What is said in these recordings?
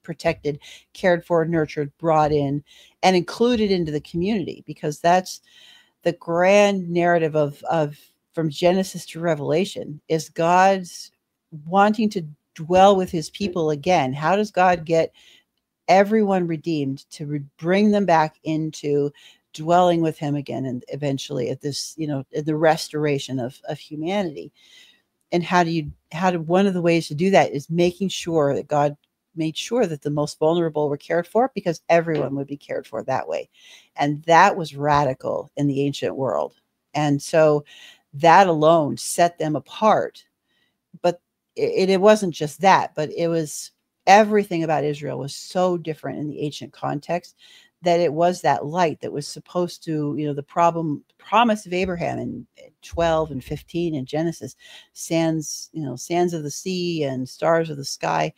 protected, cared for, nurtured, brought in, and included into the community, because that's the grand narrative of from Genesis to Revelation, is God's wanting to dwell with his people again. How does God get everyone redeemed to bring them back into dwelling with him again, and eventually at this, the restoration of humanity? And one of the ways to do that is making sure that God made sure that the most vulnerable were cared for, because everyone would be cared for that way. And that was radical in the ancient world. And so that alone set them apart. But it wasn't just that, but it was everything about Israel was so different in the ancient context, that it was that light that was supposed to, the promise of Abraham in 12 and 15 in Genesis, sands of the sea and stars of the sky.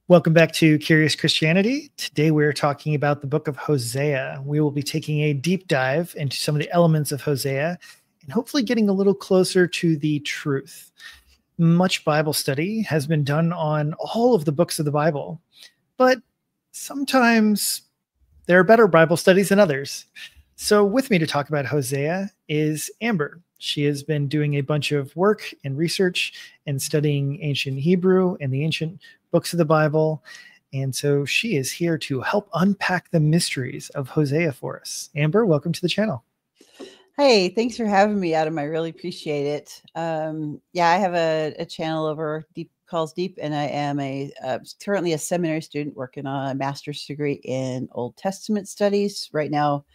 Welcome back to Curious Christianity. Today we're talking about the book of Hosea. We will be taking a deep dive into some of the elements of Hosea and hopefully getting a little closer to the truth. Much Bible study has been done on all of the books of the Bible, but sometimes there are better Bible studies than others. So with me to talk about Hosea is Amber. She has been doing a bunch of work and research and studying ancient Hebrew and the ancient books of the Bible. And so she is here to help unpack the mysteries of Hosea for us. Amber, welcome to the channel. Hey, thanks for having me, Adam. I really appreciate it. I have a channel over Deep Calls Deep, and I am currently a seminary student working on a master's degree in Old Testament studies right now,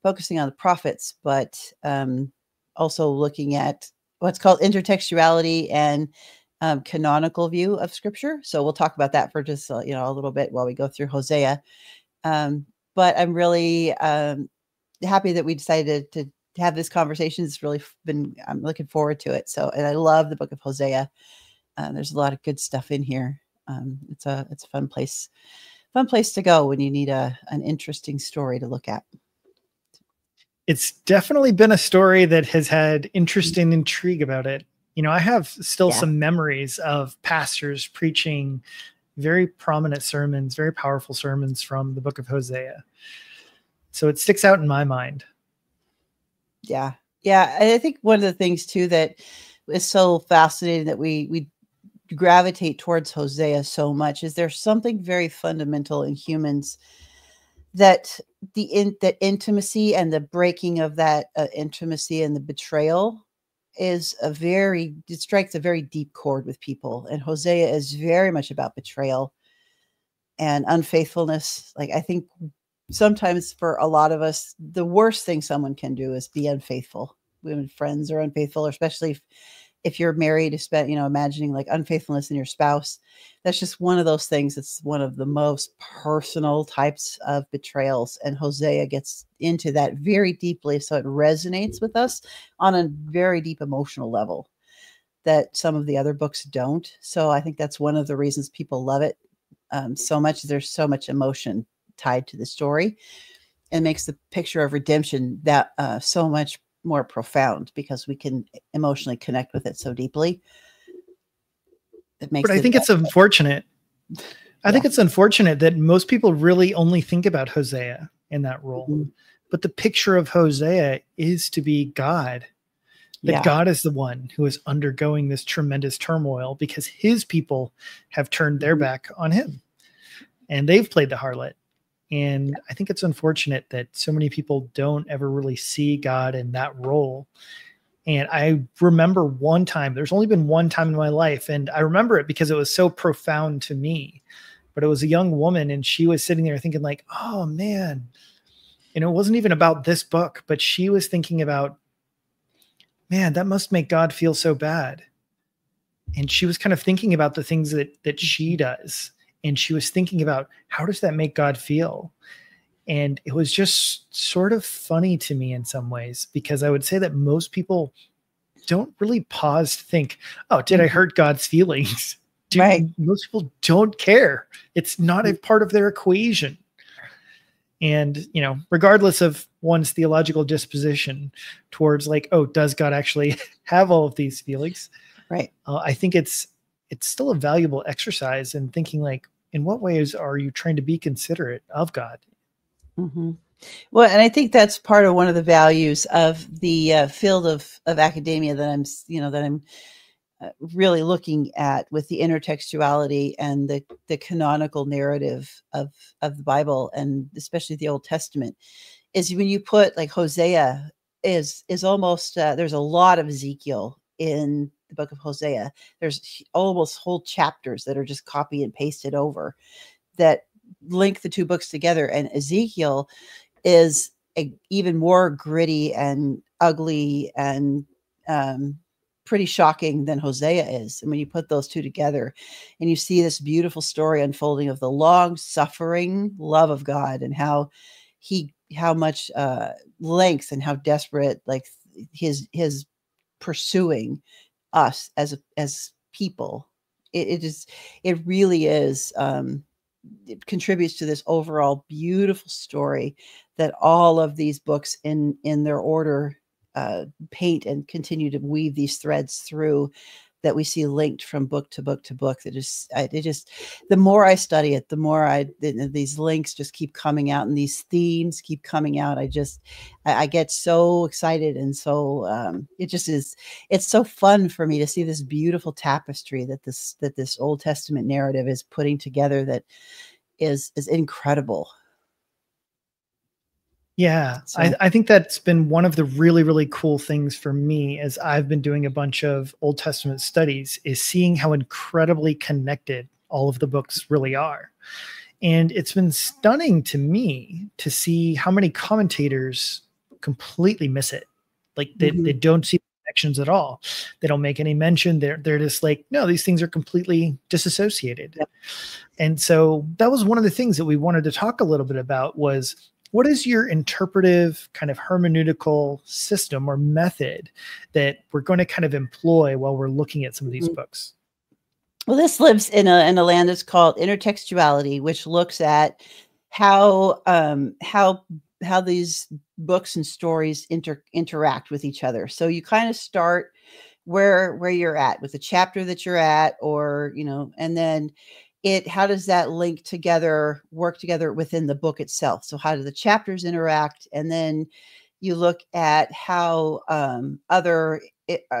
focusing on the prophets, but also looking at what's called intertextuality and canonical view of Scripture. So we'll talk about that for just a little bit while we go through Hosea. But I'm really happy that we decided to have this conversation. It's really I'm looking forward to it. So, and I love the book of Hosea. There's a lot of good stuff in here. It's a fun place to go when you need an interesting story to look at. It's definitely been a story that has had interest and intrigue about it. I have still some memories of pastors preaching very prominent sermons, very powerful sermons from the book of Hosea. So it sticks out in my mind. Yeah. Yeah. I think one of the things too that is so fascinating that we gravitate towards Hosea so much is there's something very fundamental in humans that that intimacy and the breaking of that intimacy and the betrayal it strikes a very deep chord with people. And Hosea is very much about betrayal and unfaithfulness. Like, I think sometimes for a lot of us, the worst thing someone can do is be unfaithful. When friends are unfaithful, or especially if you're married, imagining like unfaithfulness in your spouse. That's just one of those things. It's one of the most personal types of betrayals. And Hosea gets into that very deeply. So it resonates with us on a very deep emotional level that some of the other books don't. So I think that's one of the reasons people love it so much. There's so much emotion tied to the story, and makes the picture of redemption that so much more profound, because we can emotionally connect with it so deeply. But I think it's unfortunate. I think it's unfortunate that most people really only think about Hosea in that role. Mm-hmm. But the picture of Hosea is to be God. That God is the one who is undergoing this tremendous turmoil because his people have turned their back on him. And they've played the harlot. And I think it's unfortunate that so many people don't ever really see God in that role. And I remember one time, there's only been one time in my life, and I remember it because it was so profound to me. But it was a young woman, and she was sitting there thinking like, oh man, and it wasn't even about this book, but she was thinking about, man, that must make God feel so bad. And she was kind of thinking about the things that she does. And she was thinking about, how does that make God feel? And it was just sort of funny to me in some ways, because I would say that most people don't really pause to think, oh, did I hurt God's feelings? Most people don't care. It's not a part of their equation. And, regardless of one's theological disposition towards like, oh, does God actually have all of these feelings? Right. I think it's still a valuable exercise in thinking like, in what ways are you trying to be considerate of God? Mm-hmm. Well, and I think that's part of one of the values of the field of academia that I'm really looking at with the intertextuality and the canonical narrative of the Bible, and especially the Old Testament, is when you put like Hosea is almost there's a lot of Ezekiel in the book of Hosea. There's almost whole chapters that are just copy and pasted over that link the two books together, and Ezekiel is even more gritty and ugly and pretty shocking than Hosea is. And when you put those two together and you see this beautiful story unfolding of the long suffering love of God, and how much length and how desperate, like his pursuing us as people, it really is, it contributes to this overall beautiful story that all of these books in their order paint and continue to weave these threads through, that we see linked from book to book to book. That just, the more I study it, the more these links just keep coming out, and these themes keep coming out. I get so excited, and so it's so fun for me to see this beautiful tapestry that this Old Testament narrative is putting together, that is incredible. Yeah, So, I think that's been one of the really, really cool things for me as I've been doing a bunch of Old Testament studies, is seeing how incredibly connected all of the books really are. And it's been stunning to me to see how many commentators completely miss it. Like they don't see connections at all. They don't make any mention. They're just like, no, these things are completely disassociated. Yep. And so that was one of the things that we wanted to talk a little bit about was, what is your interpretive kind of hermeneutical system or method that we're going to kind of employ while we're looking at some of these books? Well, this lives in a land that's called intertextuality, which looks at how these books and stories interact with each other. So you kind of start where you're at with the chapter that you're at, or and then how does that work together within the book itself? So how do the chapters interact? And then you look at how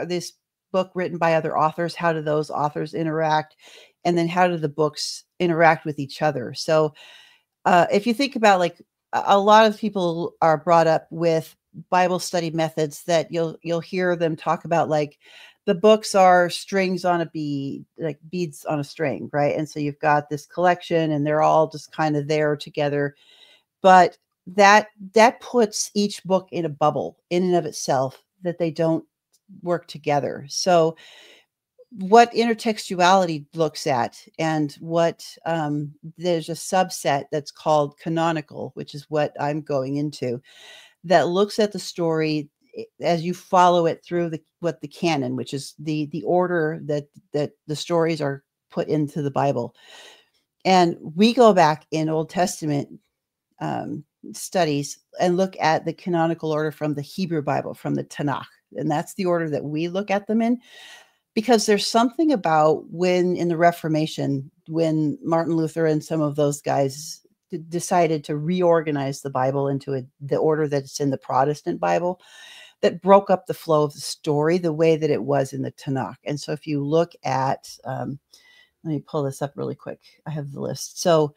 this book written by other authors, how do those authors interact? And then how do the books interact with each other? So if you think about, like, a lot of people are brought up with Bible study methods that you'll hear them talk about, like, the books are strings on a bead, like beads on a string, right? And so you've got this collection and they're all just kind of there together. But that puts each book in a bubble in and of itself, that they don't work together. So what intertextuality looks at, and what there's a subset that's called canonical, which is what I'm going into, that looks at the story as you follow it through the canon, which is the order that the stories are put into the Bible. And we go back in Old Testament studies and look at the canonical order from the Hebrew Bible, from the Tanakh, and that's the order that we look at them in. Because there's something about when in the Reformation, when Martin Luther and some of those guys decided to reorganize the Bible into the order that it's in the Protestant Bible, that broke up the flow of the story the way that it was in the Tanakh. And so if you look at, let me pull this up really quick. I have the list. So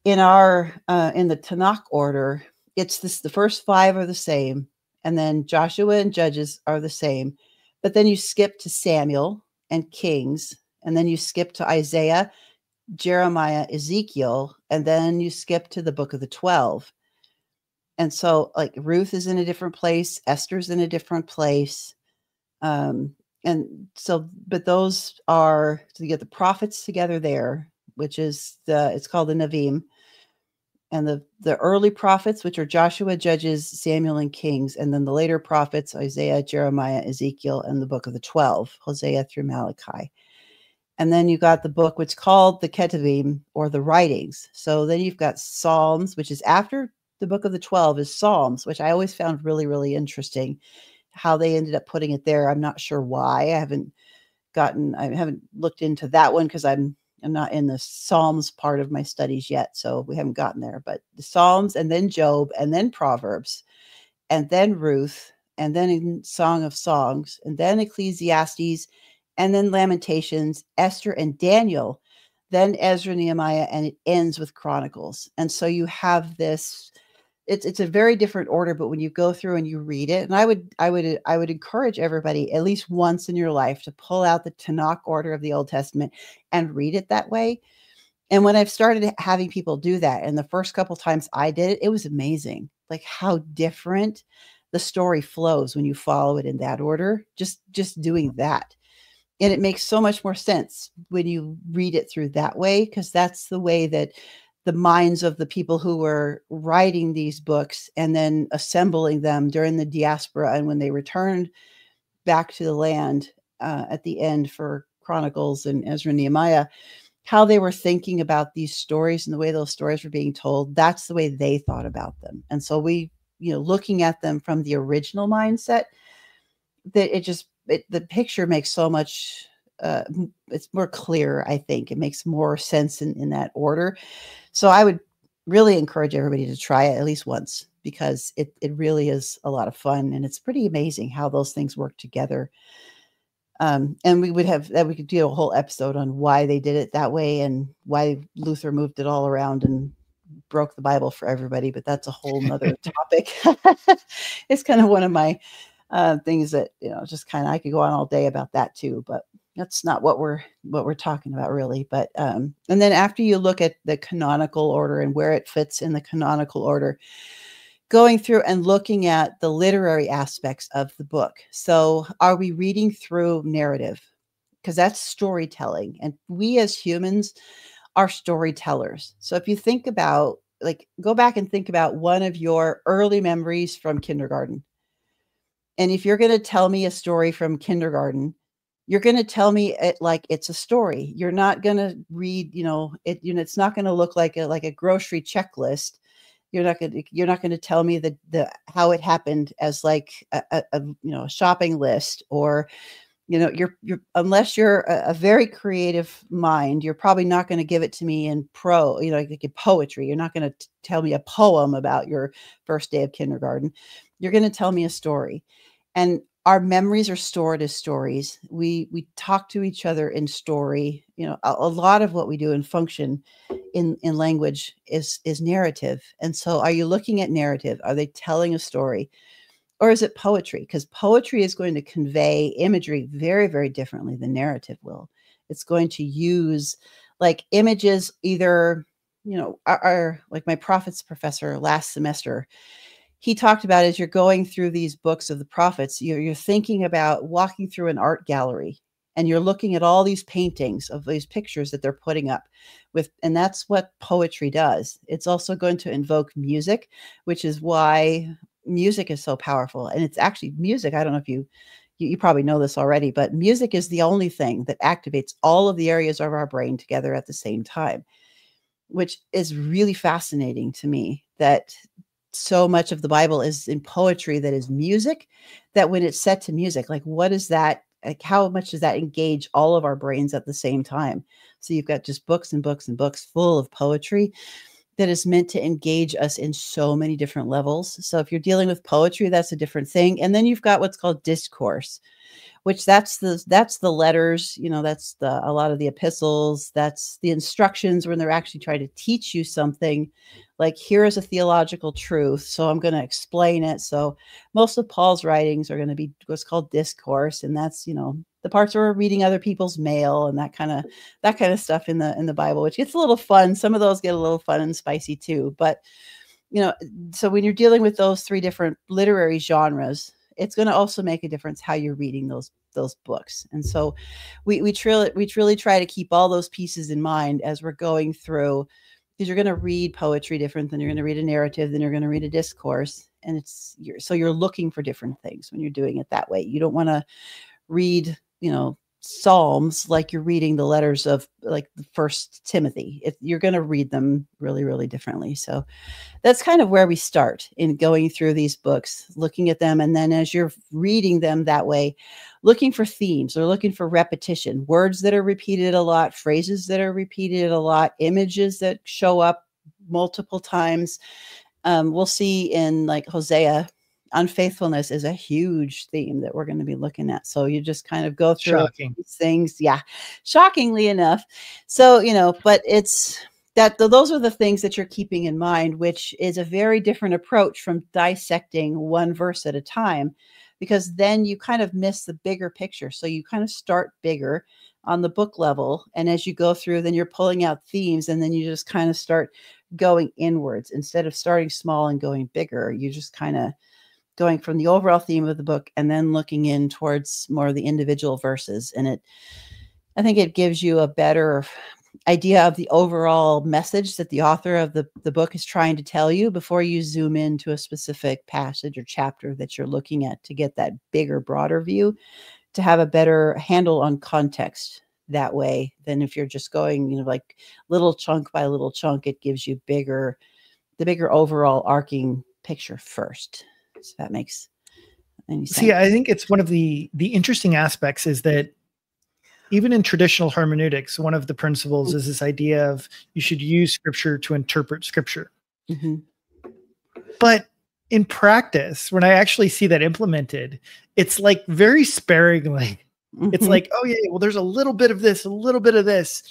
in the Tanakh order, it's the first 5 are the same, and then Joshua and Judges are the same. But then you skip to Samuel and Kings, and then you skip to Isaiah, Jeremiah, Ezekiel, and then you skip to the book of the 12. And so, like, Ruth is in a different place, Esther's in a different place. And so, but those are, so you get the prophets together there, which is it's called the Nevi'im. And the early prophets, which are Joshua, Judges, Samuel, and Kings, and then the later prophets, Isaiah, Jeremiah, Ezekiel, and the book of the 12, Hosea through Malachi. And then you got the book, which is called the Ketuvim, or the writings. So then you've got Psalms, which is after the book of the 12 is Psalms, which I always found really, really interesting how they ended up putting it there. I'm not sure why. I haven't looked into that one because I'm not in the Psalms part of my studies yet, so we haven't gotten there. But the Psalms, and then Job, and then Proverbs, and then Ruth, and then in Song of Songs, and then Ecclesiastes, and then Lamentations, Esther, and Daniel, then Ezra, Nehemiah, and it ends with Chronicles. And so you have this. It's a very different order, but when you go through and you read it, and I would encourage everybody at least once in your life to pull out the Tanakh order of the Old Testament and read it that way. And when I've started having people do that, and the first couple times I did it, it was amazing, like how different the story flows when you follow it in that order. Just doing that, and it makes so much more sense when you read it through that way, because that's the way that the minds of the people who were writing these books and then assembling them during the diaspora, and when they returned back to the land at the end for Chronicles and Ezra and Nehemiah, how they were thinking about these stories and the way those stories were being told. That's the way they thought about them. And so we, looking at them from the original mindset, that the picture makes so much, it's more clear. I think it makes more sense in that order. So I would really encourage everybody to try it at least once, because it really is a lot of fun, and it's pretty amazing how those things work together. And we could do a whole episode on why they did it that way and why Luther moved it all around and broke the Bible for everybody, but that's a whole nother topic. It's kind of one of my things that, just kind of, I could go on all day about that too, but that's not what we're talking about really. But and then after you look at the canonical order and where it fits in the canonical order, going through and looking at the literary aspects of the book. So are we reading through narrative? Because that's storytelling, and we as humans are storytellers. So if you think about, go back and think about one of your early memories from kindergarten. And if you're going to tell me a story from kindergarten, you're going to tell me it like it's a story. You're not going to read, it's not going to look like a grocery checklist. You're not going to tell me the how it happened as like a shopping list, or you're unless you're a very creative mind, you're probably not going to give it to me in like poetry. You're not going to tell me a poem about your first day of kindergarten. You're going to tell me a story. And our memories are stored as stories. We talk to each other in story. A lot of what we do and function in language is narrative. And so are you looking at narrative? Are they telling a story? Or is it poetry? Because poetry is going to convey imagery very, very differently than narrative will. It's going to use like images, either, our like my prophets professor last semester, he talked about, as you're going through these books of the prophets, you're thinking about walking through an art gallery, and you're looking at all these paintings of these pictures that they're putting up and that's what poetry does. It's also going to invoke music, which is why music is so powerful. And it's actually music. I don't know if you probably know this already, but music is the only thing that activates all of the areas of our brain together at the same time, which is really fascinating to me, that so much of the Bible is in poetry that is music, that when it's set to music, like what is that? Like how much does that engage all of our brains at the same time? So you've got just books and books and books full of poetry that is meant to engage us in so many different levels. So if you're dealing with poetry, that's a different thing. And then you've got what's called discourse, which that's the letters, that's a lot of the epistles, that's the instructions when they're actually trying to teach you something, like here is a theological truth, so I'm going to explain it. So most of Paul's writings are going to be what's called discourse, and that's the parts where we're reading other people's mail and that kind of stuff in the Bible, which gets a little fun. Some of those get a little fun and spicy too, but so when you're dealing with those three different literary genres, it's going to also make a difference how you're reading those books. And so we truly try to keep all those pieces in mind as we're going through, because you're going to read poetry different than you're going to read a narrative, then you're going to read a discourse. And so you're looking for different things when you're doing it that way. You don't want to read, Psalms like you're reading the letters of like the First Timothy. You're going to read them really, really differently. So that's kind of where we start in going through these books, looking at them. And then as you're reading them that way, looking for themes or looking for repetition, words that are repeated a lot, phrases that are repeated a lot, images that show up multiple times. We'll see in like Hosea, unfaithfulness is a huge theme that we're going to be looking at. So you just kind of go through these things. Yeah. Shockingly enough. So, but it's that those are the things that you're keeping in mind, which is a very different approach from dissecting one verse at a time, because then you kind of miss the bigger picture. So you kind of start bigger on the book level. And as you go through, then you're pulling out themes, and then you just kind of start going inwards instead of starting small and going bigger. You just kind of going from the overall theme of the book and then looking in towards more of the individual verses. And I think it gives you a better idea of the overall message that the author of the book is trying to tell you before you zoom into a specific passage or chapter that you're looking at, to get that bigger, broader view, to have a better handle on context that way than if you're just going, like little chunk by little chunk. It gives you the bigger overall arcing picture first. So that makes any sense. See, I think it's one of the interesting aspects is that even in traditional hermeneutics, one of the principles is this idea of you should use scripture to interpret scripture. Mm-hmm. But in practice, when I actually see that implemented, it's like very sparingly. Mm-hmm. It's like, oh yeah, well, there's a little bit of this, a little bit of this,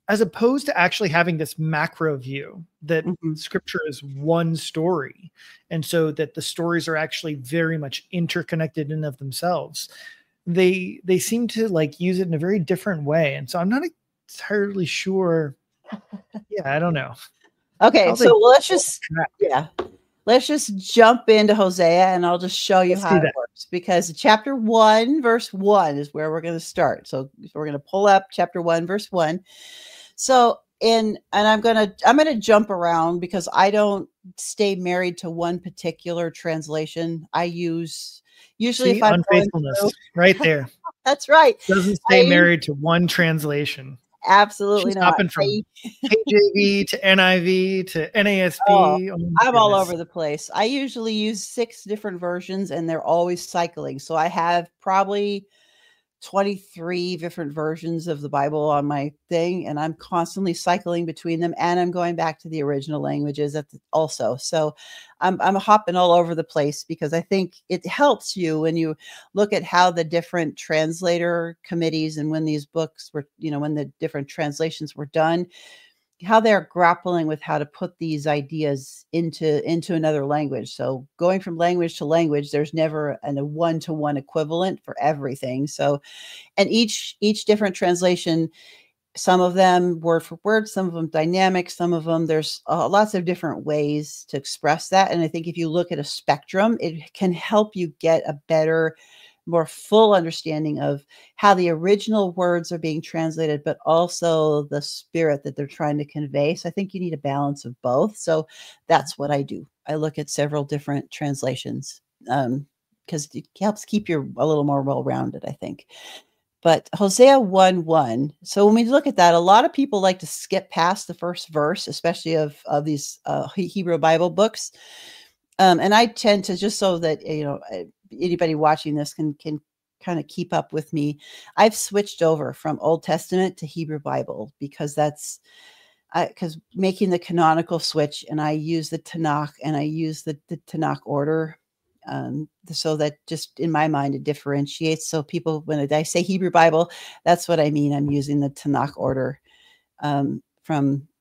as opposed to actually having this macro view that scripture is one story. And so that the stories are actually very much interconnected in of themselves. They seem to like use it in a very different way. And so I'm not entirely sure. Yeah, I don't know. Okay, so let's just jump into Hosea, and I'll just show you how it works, because chapter 1, verse 1 is where we're going to start. So we're going to pull up chapter 1, verse 1. So and I'm going to jump around because I don't stay married to one particular translation. I usually if I'm unfaithfulness right there. That's right. Doesn't stay married to one translation. Absolutely not. Hopping from KJV to NIV to NASB. I'm all over the place. I usually use 6 different versions, and they're always cycling. So I have probably 23 different versions of the Bible on my thing, and I'm constantly cycling between them, and I'm going back to the original languages also. So I'm hopping all over the place, because I think it helps you when you look at how the different translator committees, and when these books were, when the different translations were done, how they're grappling with how to put these ideas into another language. So going from language to language, there's never a one-to-one equivalent for everything. So, and each different translation, some of them word for word, some of them dynamic, some of them there's lots of different ways to express that. And I think if you look at a spectrum, it can help you get a better, more full understanding of how the original words are being translated, but also the spirit that they're trying to convey. So I think you need a balance of both. So that's what I do. I look at several different translations because it helps keep you a little more well-rounded, I think. But Hosea 1:1. So when we look at that, a lot of people like to skip past the first verse, especially of these Hebrew Bible books. And I tend to, just so that, anybody watching this can kind of keep up with me, I've switched over from Old Testament to Hebrew Bible, because because making the canonical switch, and I use the Tanakh, and I use the Tanakh order, so that just in my mind it differentiates. So people, when I say Hebrew Bible, that's what I mean. I'm using the Tanakh order from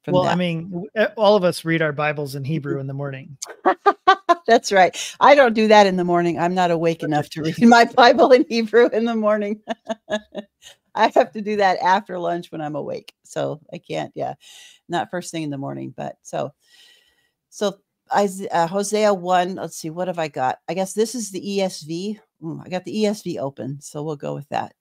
well, that. I mean, all of us read our Bibles in Hebrew in the morning. That's right. I don't do that in the morning. I'm not awake enough to read my Bible in Hebrew in the morning. I have to do that after lunch when I'm awake. So I can't, not first thing in the morning. But so Hosea 1, let's see, what have I got? I guess this is the ESV. I got the ESV open, so we'll go with that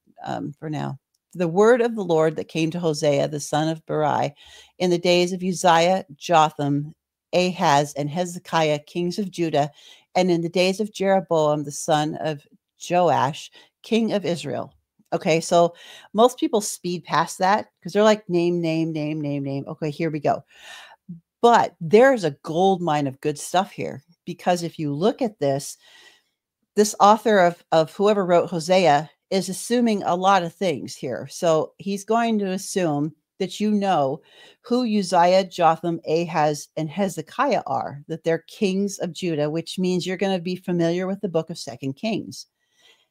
for now. The word of the Lord that came to Hosea, the son of Berai, in the days of Uzziah, Jotham, Ahaz, and Hezekiah, kings of Judah, and in the days of Jeroboam, the son of Joash, king of Israel. Okay, so most people speed past that because they're like name, name, name, name, name. Okay, here we go. But there's a gold mine of good stuff here because if you look at this author of whoever wrote Hosea is assuming a lot of things here. So he's going to assume that you know who Uzziah, Jotham, Ahaz, and Hezekiah are, that they're kings of Judah, which means you're going to be familiar with the book of Second Kings.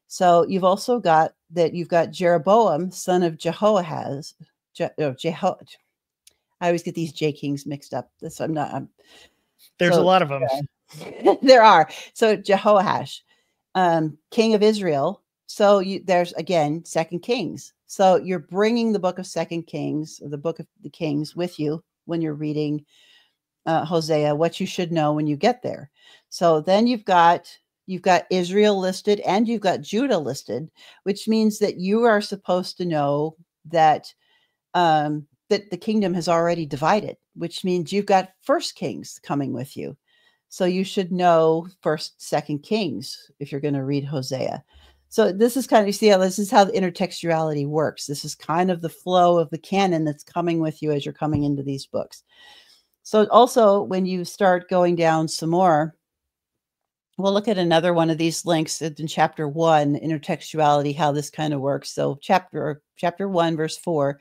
So you've also got that you've got Jeroboam, son of Jehoahaz. I always get these J Kings mixed up. This I'm not. There's a lot of them. Yeah, there are. So Jehoash, king of Israel. So there's again Second Kings. So you're bringing the book of Second Kings, or the book of the Kings, with you when you're reading Hosea. What you should know when you get there. So then you've got Israel listed and you've got Judah listed, which means that you are supposed to know that that the kingdom has already divided, which means you've got First Kings coming with you. So you should know First, Second Kings if you're going to read Hosea. So this is kind of, you see how this is how the intertextuality works. This is kind of the flow of the canon that's coming with you as you're coming into these books. So also when you start going down some more, we'll look at another one of these links in chapter 1, intertextuality, how this kind of works. So chapter 1, verse 4.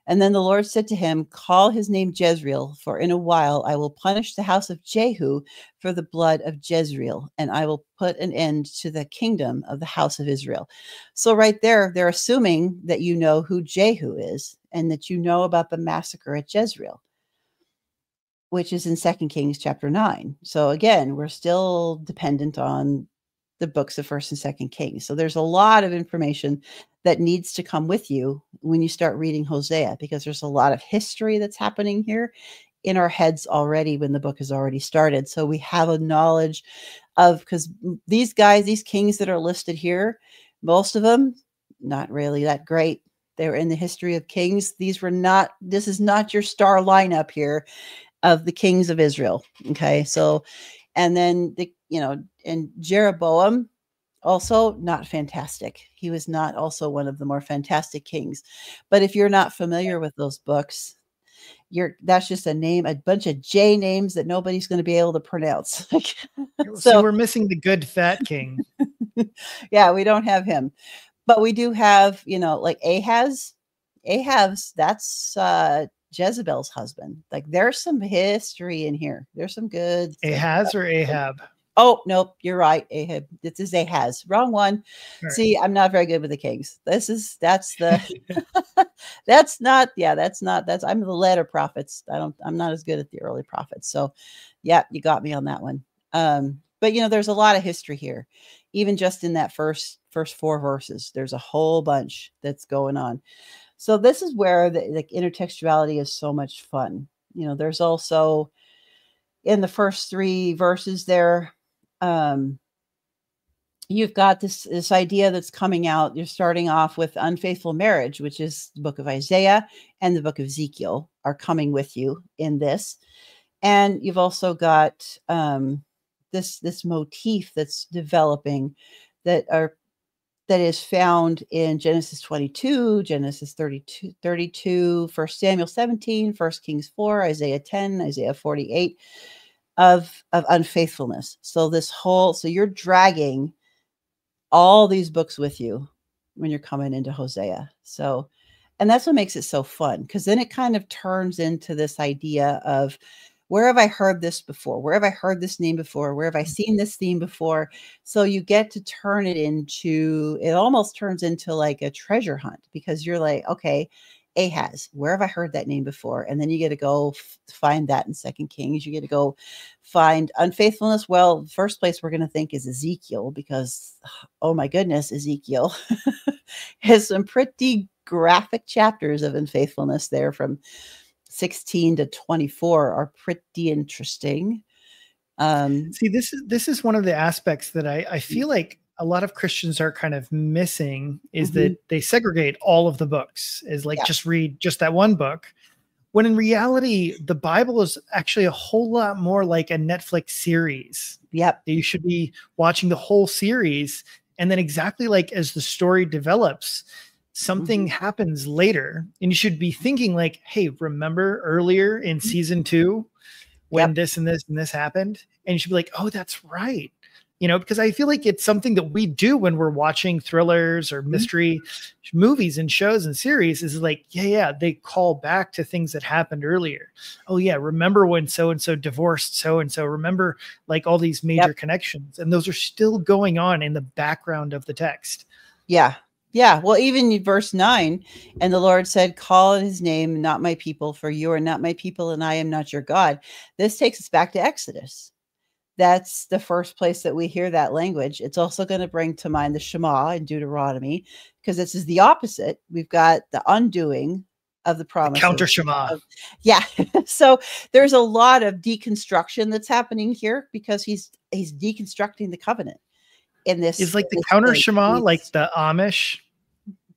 And then the Lord said to him, call his name Jezreel, for in a while I will punish the house of Jehu for the blood of Jezreel, and I will put an end to the kingdom of the house of Israel. So right there, they're assuming that you know who Jehu is and that you know about the massacre at Jezreel, which is in 2 Kings chapter 9. So again, we're still dependent on the books of 1st and 2nd Kings. So there's a lot of information that needs to come with you when you start reading Hosea, because there's a lot of history that's happening here in our heads already when the book has already started. So we have a knowledge of, because these guys, these kings that are listed here, most of them, not really that great. They were in the history of kings. This is not your star lineup here of the kings of Israel. Okay. So, and then and Jeroboam, also not fantastic. He was not also one of the more fantastic kings. But if you're not familiar with those books, that's just a bunch of J names that nobody's going to be able to pronounce. So we're missing the good fat king. Yeah, we don't have him. But we do have, like Ahaz. Ahaz, that's Jezebel's husband. Like there's some history in here. There's some good Ahaz or Ahab? Oh, nope, you're right. Ahab. This is Ahaz. Wrong one. Right. See, I'm not very good with the kings. That's I'm the latter prophets. I'm not as good at the early prophets. So yeah, you got me on that one. But there's a lot of history here. Even just in that first 4 verses, there's a whole bunch that's going on. So this is where the intertextuality is so much fun. There's also in the first 3 verses there, you've got this idea that's coming out. You're starting off with unfaithful marriage, which is the book of Isaiah and the book of Ezekiel are coming with you in this. And you've also got this motif that's developing that is found in Genesis 22, Genesis 32, 1 Samuel 17, 1 Kings 4, Isaiah 10, Isaiah 48 of unfaithfulness. So you're dragging all these books with you when you're coming into Hosea. So, and that's what makes it so fun, because then it kind of turns into this idea of, where have I heard this before? Where have I heard this name before? Where have I seen this theme before? So you get to turn it almost turns into like a treasure hunt, because you're like, okay, Ahaz, where have I heard that name before? And then you get to go find that in 2 Kings. You get to go find unfaithfulness. Well, the first place we're going to think is Ezekiel, because, oh my goodness, Ezekiel has some pretty graphic chapters of unfaithfulness there from 16 to 24 are pretty interesting. See, this is one of the aspects that I feel like a lot of Christians are kind of missing, is that they segregate all of the books as like, just read just that one book. When in reality, the Bible is actually a whole lot more like a Netflix series. Yep. You should be watching the whole series. And then exactly like as the story develops, something happens later, and you should be thinking like, hey, remember earlier in season 2 when this and this and this happened? And you should be like, oh, that's right. You know, because I feel like it's something that we do when we're watching thrillers or mystery movies and shows and series, is like, yeah, they call back to things that happened earlier. Oh yeah, remember when so-and-so divorced so-and-so, remember like all these major connections, and those are still going on in the background of the text. Yeah. Yeah. Well, even in verse 9, and the Lord said, call his name, not my people, for you are not my people and I am not your God. This takes us back to Exodus. That's the first place that we hear that language. It's also going to bring to mind the Shema in Deuteronomy, because this is the opposite. We've got the undoing of the promise. Counter Shema. Yeah. So there's a lot of deconstruction that's happening here, because he's deconstructing the covenant in this. Is like the counter Shema, like the Amish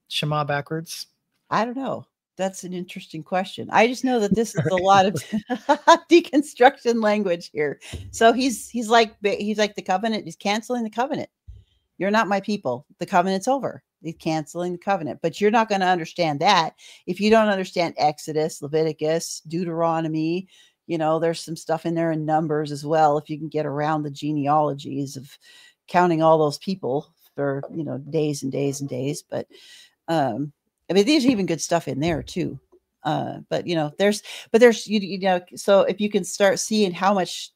Shema backwards? I don't know. That's an interesting question. I just know that this is a lot of deconstruction language here. So he's like the covenant. He's canceling the covenant. You're not my people. The covenant's over. He's canceling the covenant. But you're not going to understand that if you don't understand Exodus, Leviticus, Deuteronomy. You know, there's some stuff in there in Numbers as well, if you can get around the genealogies of counting all those people for, you know, days and days and days. But I mean, there's even good stuff in there too. But you know, there's you know, so if you can start seeing how much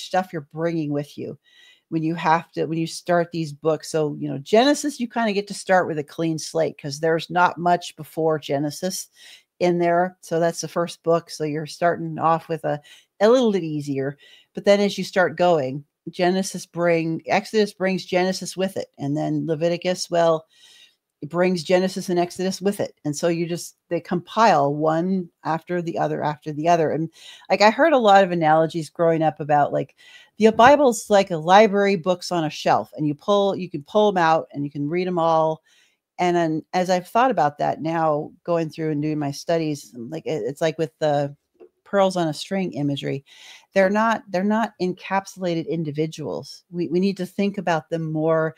stuff you're bringing with you when you start these books. So, you know, Genesis, you kind of get to start with a clean slate, because there's not much before Genesis in there. So that's the first book. So you're starting off with a little bit easier. But then as you start going, Exodus brings Genesis with it. And then Leviticus, well, it brings Genesis and Exodus with it. And so they compile one after the other. And like, I heard a lot of analogies growing up about like the Bible's like a library, books on a shelf, and you can pull them out and you can read them all. And then as I've thought about that now, going through and doing my studies, like it's like with the pearls on a string imagery, they're not encapsulated individuals. We need to think about them more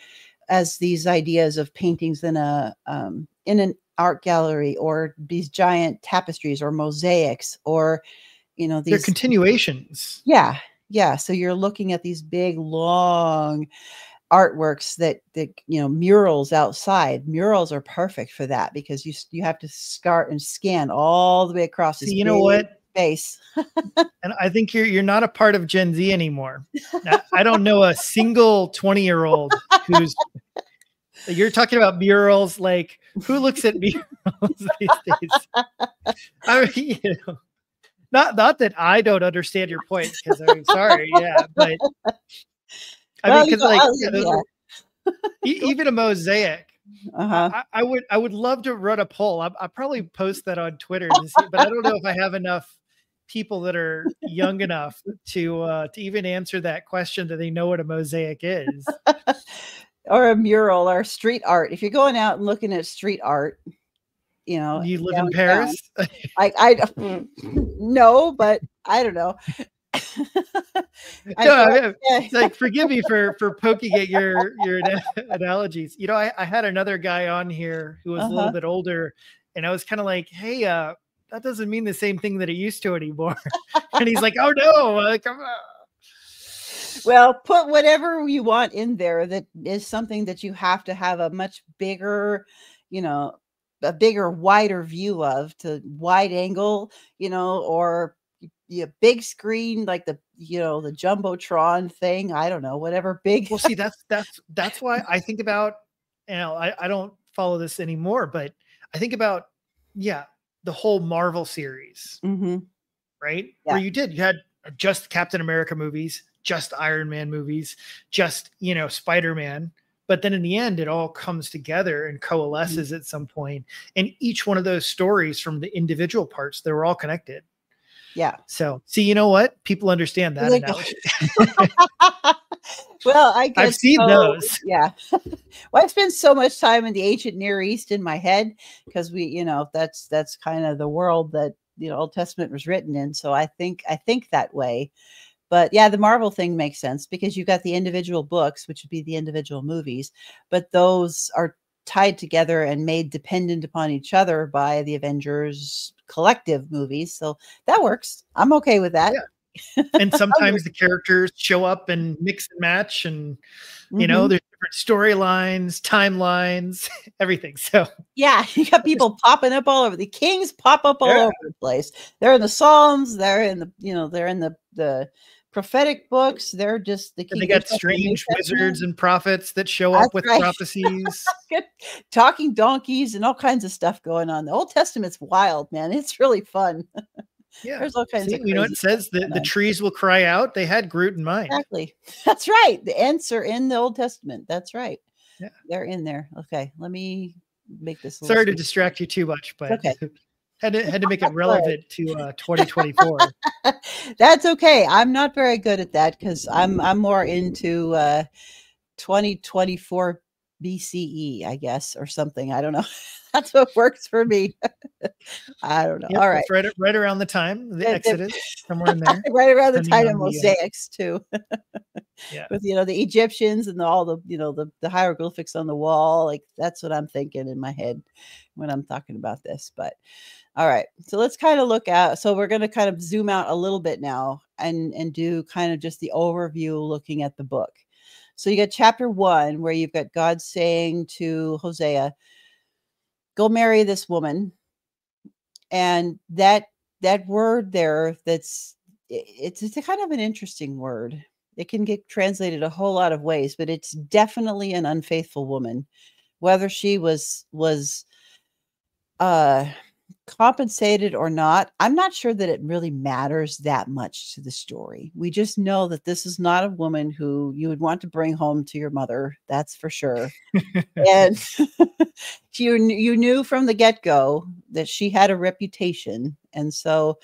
as these ideas of paintings in an art gallery, or these giant tapestries or mosaics, or, you know, they're continuations. Yeah. Yeah. So you're looking at these big, long artworks that, you know, murals outside. Murals are perfect for that, because you have to start and scan all the way across this, you know what, space. And I think you're not a part of Gen Z anymore. I don't know a single 20-year-old who's, you're talking about murals. Like, who looks at murals these days? I mean, you know, not that I don't understand your point, because I'm sorry. Yeah. But I mean, because even a mosaic, I would love to run a poll. I'll probably post that on Twitter to see, but I don't know if I have enough people that are young enough to even answer that question, that they know what a mosaic is. Or a mural or street art. If you're going out and looking at street art, you know, you live in Paris. I no, but I don't know. It's like, forgive me for poking at your analogies. You know, I had another guy on here who was a little bit older, and I was kind of like, hey, that doesn't mean the same thing that it used to anymore. And he's like, oh no, come on. Well, put whatever you want in there that is something that you have to have a much bigger, you know, a bigger, wider view of, to wide angle, you know, or big screen, like the, you know, the Jumbotron thing. I don't know, whatever big. Well, see, that's why I think about, you know, I don't follow this anymore, but I think about, the whole Marvel series, right? Yeah. Where you had just Captain America movies, just Iron Man movies, just, you know, Spider-Man. But then in the end, it all comes together and coalesces at some point. And each one of those stories, from the individual parts, they were all connected. Yeah. So, see, you know what? People understand that analogy. Well, I've seen those. Yeah. Well, I spent so much time in the ancient Near East in my head, because we, you know, that's kind of the world that, you know, Old Testament was written in. So I think that way. But yeah, the Marvel thing makes sense, because you got the individual books, which would be the individual movies, but those are tied together and made dependent upon each other by the Avengers collective movies. So that works. I'm okay with that. Yeah. And sometimes the characters show up and mix and match, and there's different storylines, timelines, everything. So yeah, you got people popping up all over. The kings pop up all over the place. They're in the Psalms. They're in they're in the prophetic books. They're just the king. They got strange wizards and prophets that show up with prophecies. Talking donkeys and all kinds of stuff going on. The Old Testament's wild, man. It's really fun. Yeah. There's all kinds of it says that the trees will cry out. They had Groot in mind. Exactly. That's right. The ants are in the Old Testament. That's right. Yeah. They're in there. Okay. Let me make this. Sorry to distract you too much, but okay. had to make it relevant to 2024. That's okay. I'm not very good at that because I'm more into 2024 BCE, I guess, or something. I don't know. That's what works for me. I don't know. Yep, all right. Right around the time the Exodus, somewhere in there. Right around the time of mosaics too. Yeah. With the Egyptians and all the the hieroglyphics on the wall. Like that's what I'm thinking in my head when I'm talking about this. But all right. So let's kind of look at, so we're going to kind of zoom out a little bit now and do kind of just the overview looking at the book. So you got chapter 1 where you've got God saying to Hosea, go marry this woman. And that word there, it's a kind of an interesting word. It can get translated a whole lot of ways, but it's definitely an unfaithful woman. Whether she was compensated or not, I'm not sure that it really matters that much to the story. We just know that this is not a woman who you would want to bring home to your mother. That's for sure. And you knew from the get-go that she had a reputation. And so,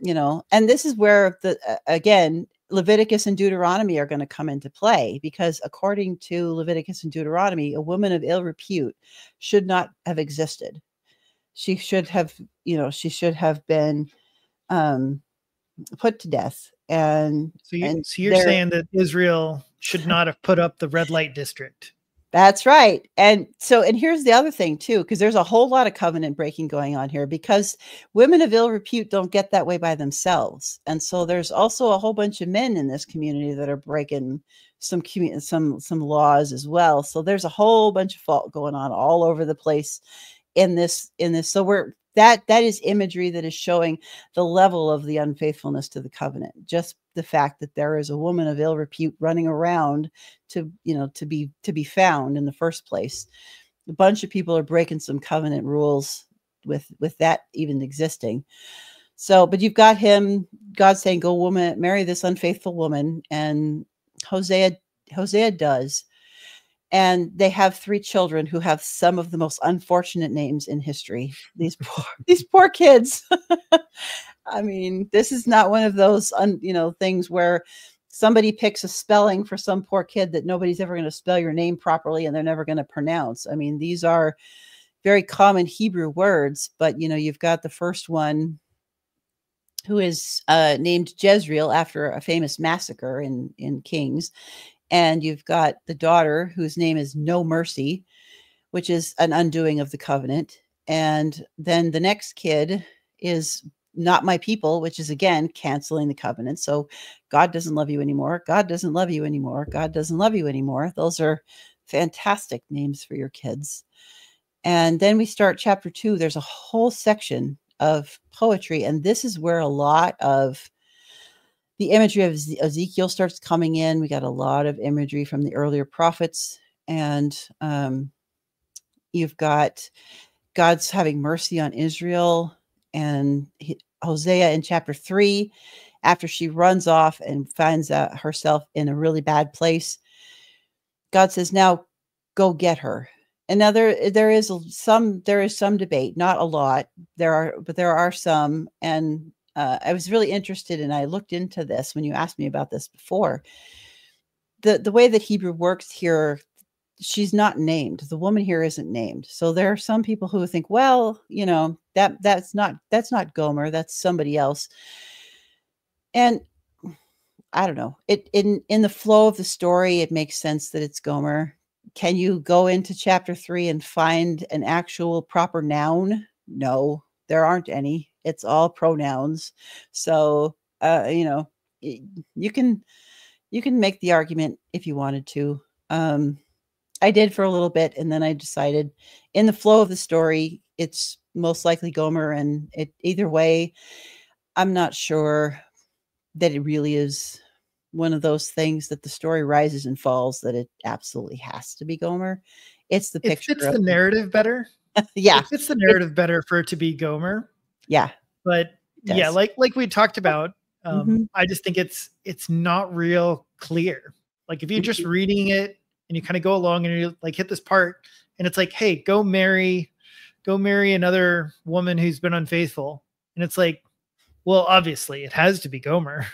and this is where again, Leviticus and Deuteronomy are going to come into play, because according to Leviticus and Deuteronomy, a woman of ill repute should not have existed. She should have been put to death. And so you're saying that Israel should not have put up the red light district. That's right. And here's the other thing too, because there's a whole lot of covenant breaking going on here, because women of ill repute don't get that way by themselves. And so there's also a whole bunch of men in this community that are breaking some laws as well. So there's a whole bunch of fault going on all over the place in this. So that is imagery that is showing the level of the unfaithfulness to the covenant. Just the fact that there is a woman of ill repute running around to be found in the first place. A bunch of people are breaking some covenant rules with that even existing. So, but you've got God saying, go marry this unfaithful woman. And Hosea does. And they have 3 children who have some of the most unfortunate names in history. These poor kids. I mean, this is not one of those, things where somebody picks a spelling for some poor kid that nobody's ever going to spell your name properly and they're never going to pronounce. I mean, these are very common Hebrew words, but you've got the first one who is named Jezreel after a famous massacre in Kings. And you've got the daughter whose name is No Mercy, which is an undoing of the covenant. And then the next kid is Not My People, which is again canceling the covenant. So God doesn't love you anymore. God doesn't love you anymore. God doesn't love you anymore. Those are fantastic names for your kids. And then we start chapter 2. There's a whole section of poetry. And this is where a lot of the imagery of Ezekiel starts coming in. We got a lot of imagery from the earlier prophets. And you've got God's having mercy on Israel. And Hosea in chapter 3, after she runs off and finds herself in a really bad place, God says, now go get her. And now there is some debate, not a lot. There are some. And I was really interested, and I looked into this when you asked me about this before. The way that Hebrew works here, she's not named. The woman here isn't named. So there are some people who think, well, that's not Gomer, that's somebody else. And I don't know. In the flow of the story, it makes sense that it's Gomer, Can you go into chapter 3 and find an actual proper noun? No, there aren't any. It's all pronouns. So, you can make the argument if you wanted to. I did for a little bit, and then I decided in the flow of the story, it's most likely Gomer, and either way, I'm not sure that it really is one of those things that the story rises and falls, that it absolutely has to be Gomer. It's the It picture fits of the narrative better. yeah. It fits the narrative better for it to be Gomer. Yeah. But yeah, like we talked about, Mhm. I just think it's not real clear. Like if you're just Mhm. reading it and you kind of go along and you like hit this part and it's like, hey, go marry another woman who's been unfaithful. And it's like, well, obviously it has to be Gomer.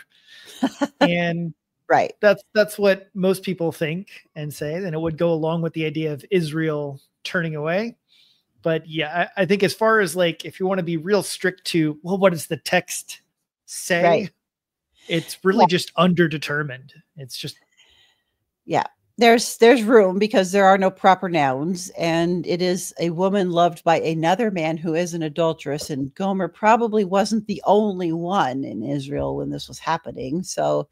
And Right. that's what most people think and say. And it would go along with the idea of Israel turning away. But yeah, I think as far as like, if you want to be real strict to, well, what does the text say? Right. It's really just underdetermined. It's just, Yeah. There's room because there are no proper nouns, and it is a woman loved by another man who is an adulteress, and Gomer probably wasn't the only one in Israel when this was happening. So,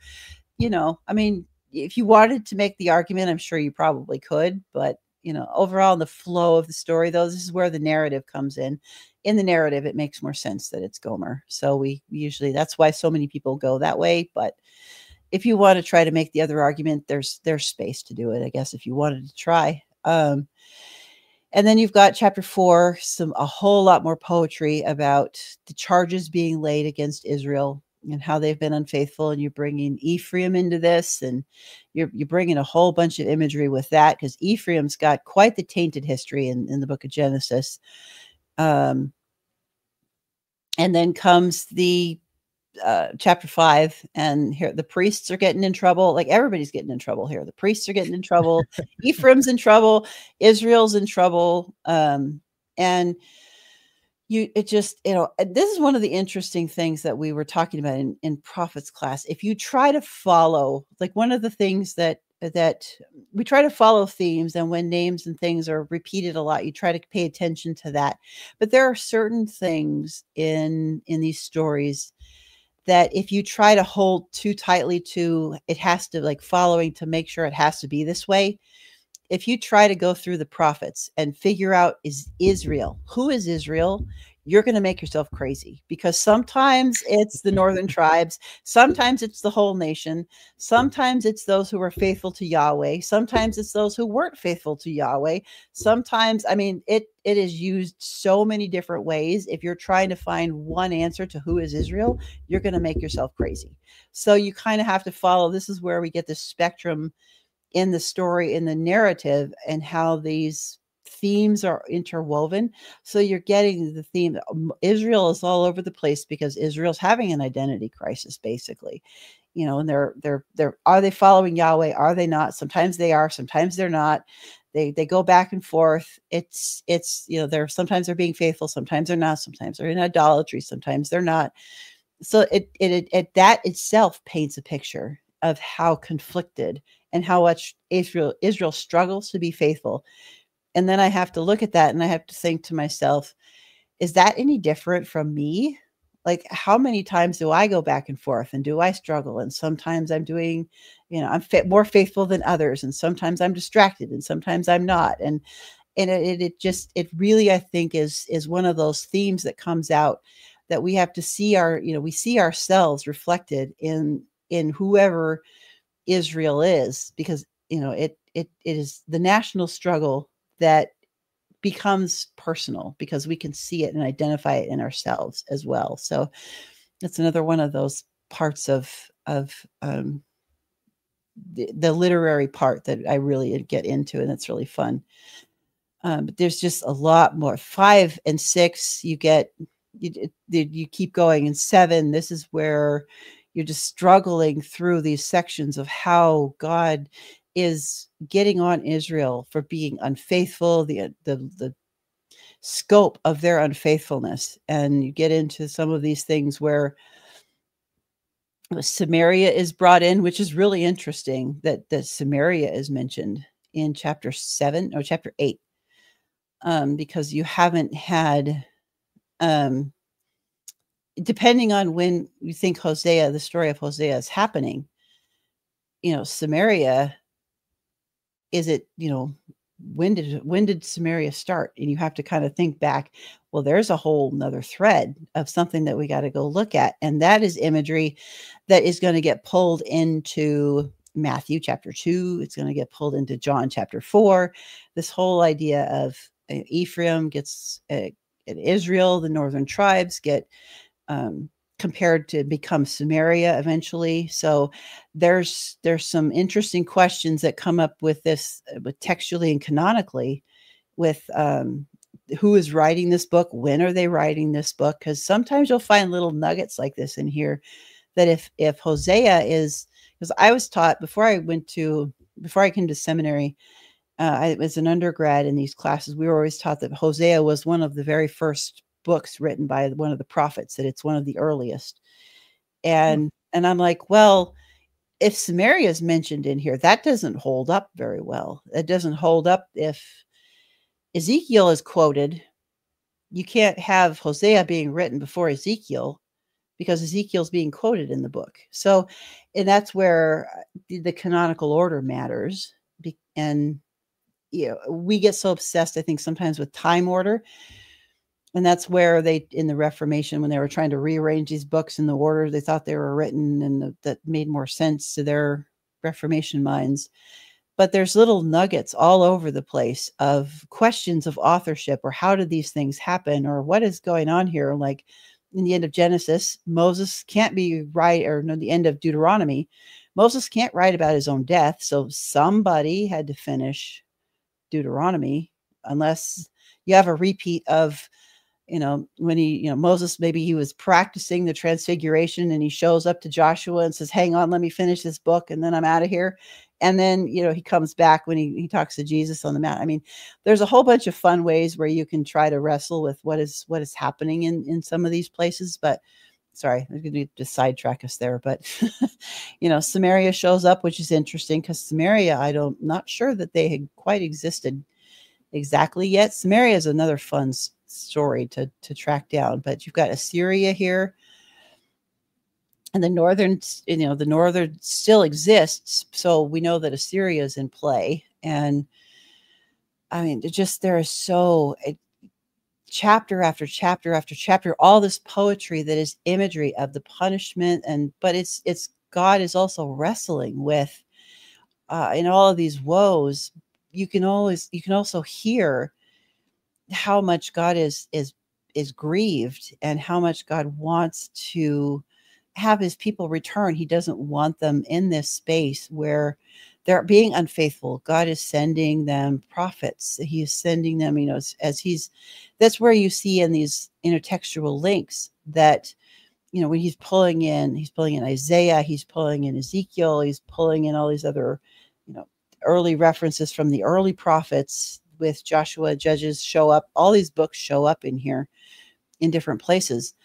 I mean, if you wanted to make the argument, I'm sure you probably could, but overall in the flow of the story, though, this is where the narrative comes in. In the narrative, it makes more sense that it's Gomer. So we usually, that's why so many people go that way. But if you want to try to make the other argument, there's space to do it, I guess, if you wanted to try. And then you've got chapter 4, a whole lot more poetry about the charges being laid against Israel and how they've been unfaithful. And you're bringing Ephraim into this, and you're bringing a whole bunch of imagery with that, because Ephraim's got quite the tainted history in the book of Genesis. And then comes the chapter 5, and here the priests are getting in trouble. Like, everybody's getting in trouble here. The priests are getting in trouble. Ephraim's in trouble. Israel's in trouble. And this is one of the interesting things that we were talking about in prophets class. If you try to follow, like, one of the things that we try to follow themes, and when names and things are repeated a lot, you try to pay attention to that. But there are certain things in these stories that if you try to hold too tightly to, it has to, like, following to make sure it has to be this way. If you try to go through the prophets and figure out, who is Israel, you're going to make yourself crazy, because sometimes it's the northern tribes. Sometimes it's the whole nation. Sometimes it's those who were faithful to Yahweh. Sometimes it's those who weren't faithful to Yahweh. Sometimes, I mean, it is used so many different ways. If you're trying to find one answer to who is Israel, you're going to make yourself crazy. So you kind of have to follow. This is where we get this spectrum in the story, in the narrative, and how these themes are interwoven. So you're getting the theme. Israel is all over the place because Israel's having an identity crisis, basically. And they're are they following Yahweh? Are they not? Sometimes they are, sometimes they're not. They go back and forth. It's they're sometimes they're being faithful, sometimes they're not, sometimes they're in idolatry, sometimes they're not. So it that itself paints a picture of how conflicted and how much Israel struggles to be faithful. And then I have to look at that and I have to think to myself, is that any different from me? Like, how many times do I go back and forth, and do I struggle? And sometimes I'm doing, I'm more faithful than others. And sometimes I'm distracted, and sometimes I'm not. And it really, I think, is one of those themes that comes out, that we have to see we see ourselves reflected in whoever Israel is, because it is the national struggle that becomes personal, because we can see it and identify it in ourselves as well. So it's another one of those parts of the literary part that I really get into, and it's really fun. But there's just a lot more. 5 and 6, you keep going. In 7, this is where you're just struggling through these sections of how God is getting on Israel for being unfaithful, the scope of their unfaithfulness. And you get into some of these things where Samaria is brought in, which is really interesting that Samaria is mentioned in chapter 7 or chapter 8, because you haven't had, depending on when you think Hosea, the story of Hosea is happening, Samaria, is it, when did Samaria start? And you have to kind of think back. Well, there's a whole nother thread of something that we got to go look at. And that is imagery that is going to get pulled into Matthew chapter 2. It's going to get pulled into John chapter 4. This whole idea of Ephraim gets Israel, the northern tribes get compared to become Samaria eventually. So there's some interesting questions that come up with this, with textually and canonically, with who is writing this book, when are they writing this book? Because sometimes you'll find little nuggets like this in here, that if Hosea is, because I was taught before I came to seminary, I was an undergrad in these classes, we were always taught that Hosea was one of the very first books written by one of the prophets, that it's one of the earliest. And I'm like, well, if Samaria is mentioned in here, that doesn't hold up very well. It doesn't hold up if Ezekiel is quoted. You can't have Hosea being written before Ezekiel, because Ezekiel's being quoted in the book. So, and that's where the canonical order matters. And we get so obsessed, I think, sometimes with time order. And that's where they, in the Reformation, when they were trying to rearrange these books in the order they thought they were written, and that made more sense to their Reformation minds. But there's little nuggets all over the place of questions of authorship, or how did these things happen, or what is going on here? Like in the end of Genesis, Moses can't be right, or no, the end of Deuteronomy, Moses can't write about his own death. So somebody had to finish Deuteronomy, unless you have a repeat of, when Moses, maybe he was practicing the transfiguration and he shows up to Joshua and says, hang on, let me finish this book and then I'm out of here. And then, he comes back when he talks to Jesus on the mount. I mean, there's a whole bunch of fun ways where you can try to wrestle with what is happening in some of these places. But sorry, I'm going to sidetrack us there. But, Samaria shows up, which is interesting, because Samaria, not sure that they had quite existed exactly yet. Samaria is another fun story to track down. But you've got Assyria here, and the northern still exists. So we know that Assyria is in play. And I mean, there is so chapter after chapter after chapter, all this poetry that is imagery of the punishment. But it's God is also wrestling with, in all of these woes. You can also hear how much God is grieved, and how much God wants to have his people return. He doesn't want them in this space where they're being unfaithful. God is sending them prophets. He is sending them, that's where you see in these intertextual links that, when he's pulling in Isaiah, he's pulling in Ezekiel, he's pulling in all these other, early references from the early prophets, with Joshua, Judges show up. All these books show up in here in different places,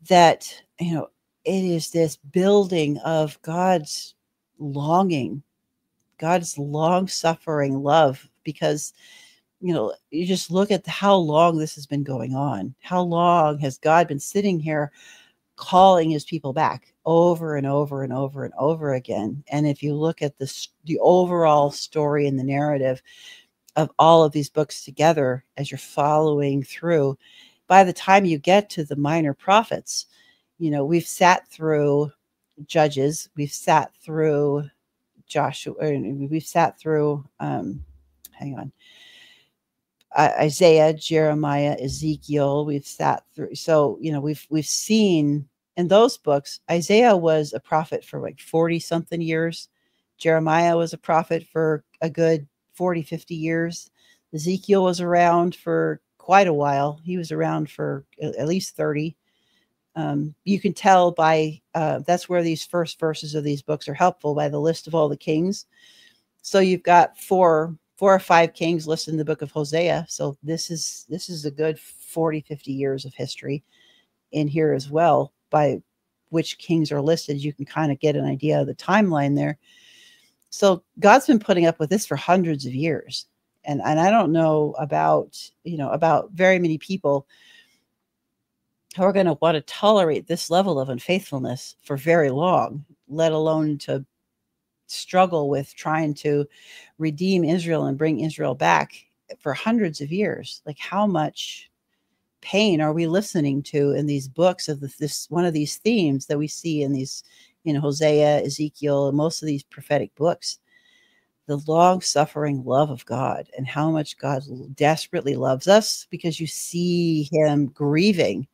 that, it is this building of God's longing, God's long-suffering love, because, you just look at how long this has been going on. How long has God been sitting here calling his people back over and over and over and over again? And if you look at the overall story and the narrative of all of these books together, as you're following through, by the time you get to the minor prophets, we've sat through Judges, we've sat through Joshua, we've sat through, Isaiah, Jeremiah, Ezekiel, we've sat through. So, we've seen in those books, Isaiah was a prophet for like 40 something years. Jeremiah was a prophet for a good 40, 50 years. Ezekiel was around for quite a while. He was around for at least 30. You can tell by, that's where these first verses of these books are helpful, by the list of all the kings. So you've got four or five kings listed in the book of Hosea. So this is a good 40, 50 years of history in here as well. By which kings are listed, you can kind of get an idea of the timeline there. So God's been putting up with this for hundreds of years. And I don't know about, about very many people who are going to want to tolerate this level of unfaithfulness for very long, let alone to struggle with trying to redeem Israel and bring Israel back for hundreds of years. Like, how much pain are we listening to in these books of this one of these themes that we see in these, Hosea, Ezekiel, and most of these prophetic books? The long suffering love of God, and how much God desperately loves us, because you see him grieving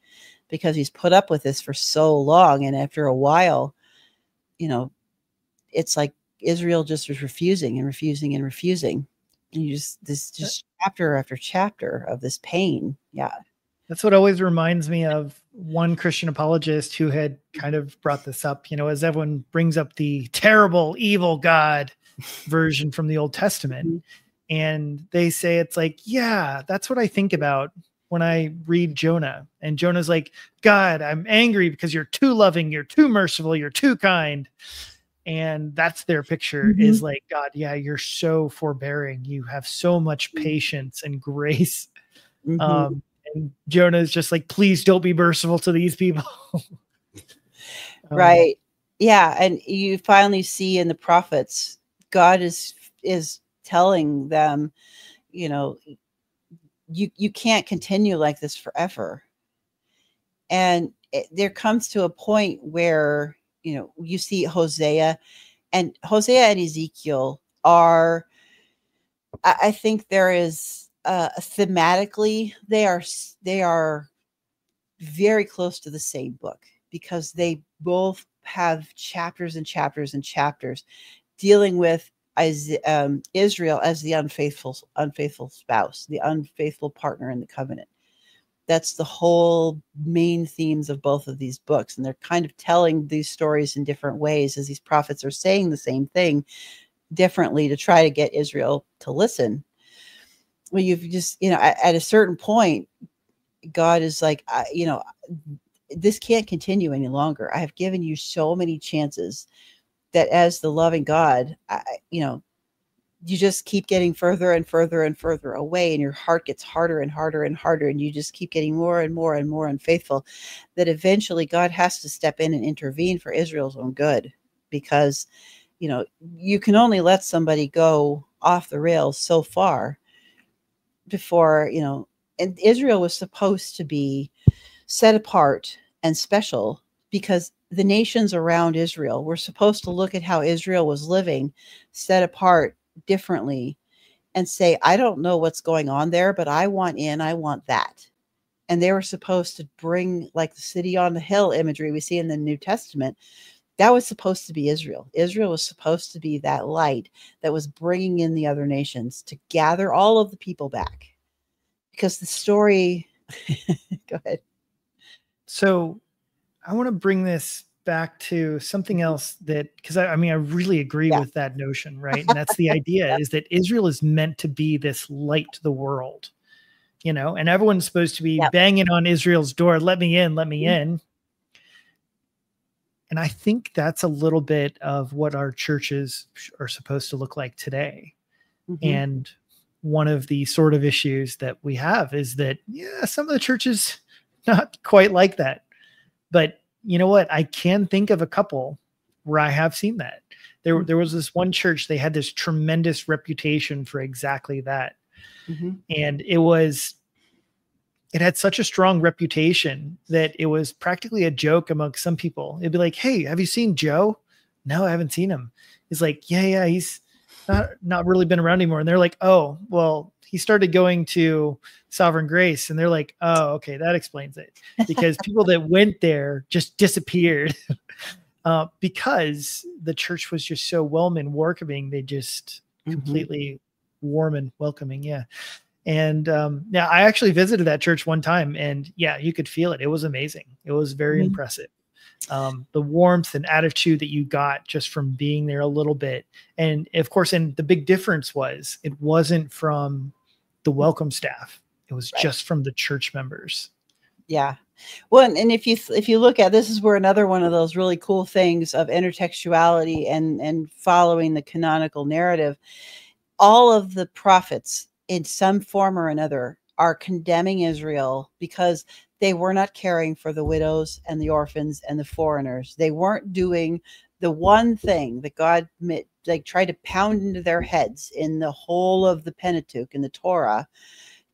because he's put up with this for so long. And after a while, it's like Israel just was refusing and refusing and refusing. And you just chapter after chapter of this pain. Yeah. That's what always reminds me of one Christian apologist who had kind of brought this up, as everyone brings up the terrible, evil God version from the Old Testament. Mm-hmm. And they say, it's like, yeah, that's what I think about when I read Jonah. And Jonah's like, God, I'm angry because you're too loving, you're too merciful, you're too kind. And that's their picture, Mm-hmm. is like, God, yeah, you're so forbearing. You have so much patience and grace. Mm-hmm. And Jonah's just like, please don't be merciful to these people. Right. Yeah. And you finally see in the prophets, God is telling them, you can't continue like this forever. And there comes to a point where, you see Hosea and Ezekiel are, I think there is thematically, they are very close to the same book, because they both have chapters and chapters and chapters dealing with Israel as the unfaithful spouse, the unfaithful partner in the covenant. That's the whole main themes of both of these books. And they're kind of telling these stories in different ways, as these prophets are saying the same thing differently to try to get Israel to listen. Well, you've just, at a certain point, God is like, this can't continue any longer. I have given you so many chances that, as the loving God, you just keep getting further and further and further away, and your heart gets harder and harder and harder, and you just keep getting more and more and more unfaithful, that eventually God has to step in and intervene for Israel's own good. Because, you can only let somebody go off the rails so far before, and Israel was supposed to be set apart and special, because the nations around Israel were supposed to look at how Israel was living, set apart differently, and say, I don't know what's going on there, but I want in, I want that. And they were supposed to bring, like the city on the hill imagery we see in the New Testament. That was supposed to be Israel. Israel was supposed to be that light that was bringing in the other nations to gather all of the people back. Because the story, go ahead. So I want to bring this back to something else that, because I really agree with that notion, right? And that's the idea is that Israel is meant to be this light to the world, and everyone's supposed to be banging on Israel's door. Let me in, let me in. And I think that's a little bit of what our churches are supposed to look like today. Mm-hmm. And one of the sort of issues that we have is that, some of the churches not quite like that. But you know what? I can think of a couple where I have seen that. There was this one church, they had this tremendous reputation for exactly that. Mm-hmm. And it had such a strong reputation that it was practically a joke among some people. It'd be like, hey, have you seen Joe? No, I haven't seen him. He's like, yeah, he's not really been around anymore. And they're like, oh, well, he started going to Sovereign Grace. And they're like, oh, okay, that explains it. Because people that went there just disappeared because the church was just so welcoming. They just completely warm and welcoming. Yeah. And I actually visited that church one time, and you could feel it. It was amazing. It was very impressive. The warmth and attitude that you got just from being there a little bit. And of course, and the big difference was it wasn't from the welcome staff. It was just from the church members. Yeah. Well, and if you look at, this is where another one of those really cool things of intertextuality and following the canonical narrative, all of the prophets in some form or another are condemning Israel because they were not caring for the widows and the orphans and the foreigners. They weren't doing the one thing that God like tried to pound into their heads in the whole of the Pentateuch and the Torah: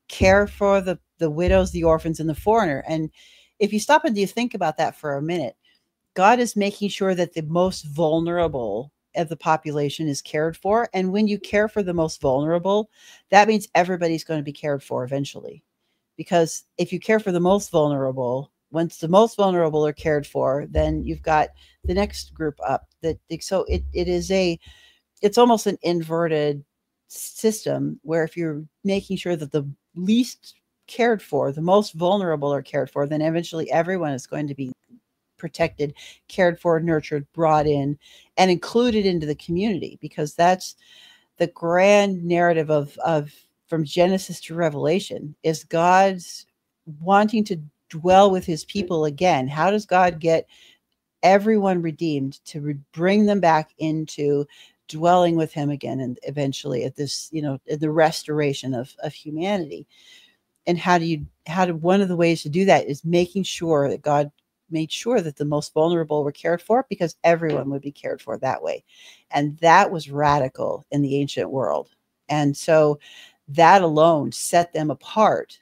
care for the widows, the orphans, and the foreigner. And if you stop and you think about that for a minute, God is making sure that the most vulnerable of the population is cared for. And when you care for the most vulnerable, that means everybody's going to be cared for eventually. Because if you care for the most vulnerable, once the most vulnerable are cared for, then you've got the next group up. So it's almost an inverted system, where if you're making sure that the least cared for, the most vulnerable are cared for, then eventually everyone is going to be protected, cared for, nurtured, brought in, and included into the community. Because that's the grand narrative of from Genesis to Revelation, is God's wanting to dwell with his people again. How does God get everyone redeemed to bring them back into dwelling with him again, and eventually at this, the restoration of humanity? And how do one of the ways to do that is making sure that God made sure that the most vulnerable were cared for, because everyone would be cared for that way. And that was radical in the ancient world. And so that alone set them apart.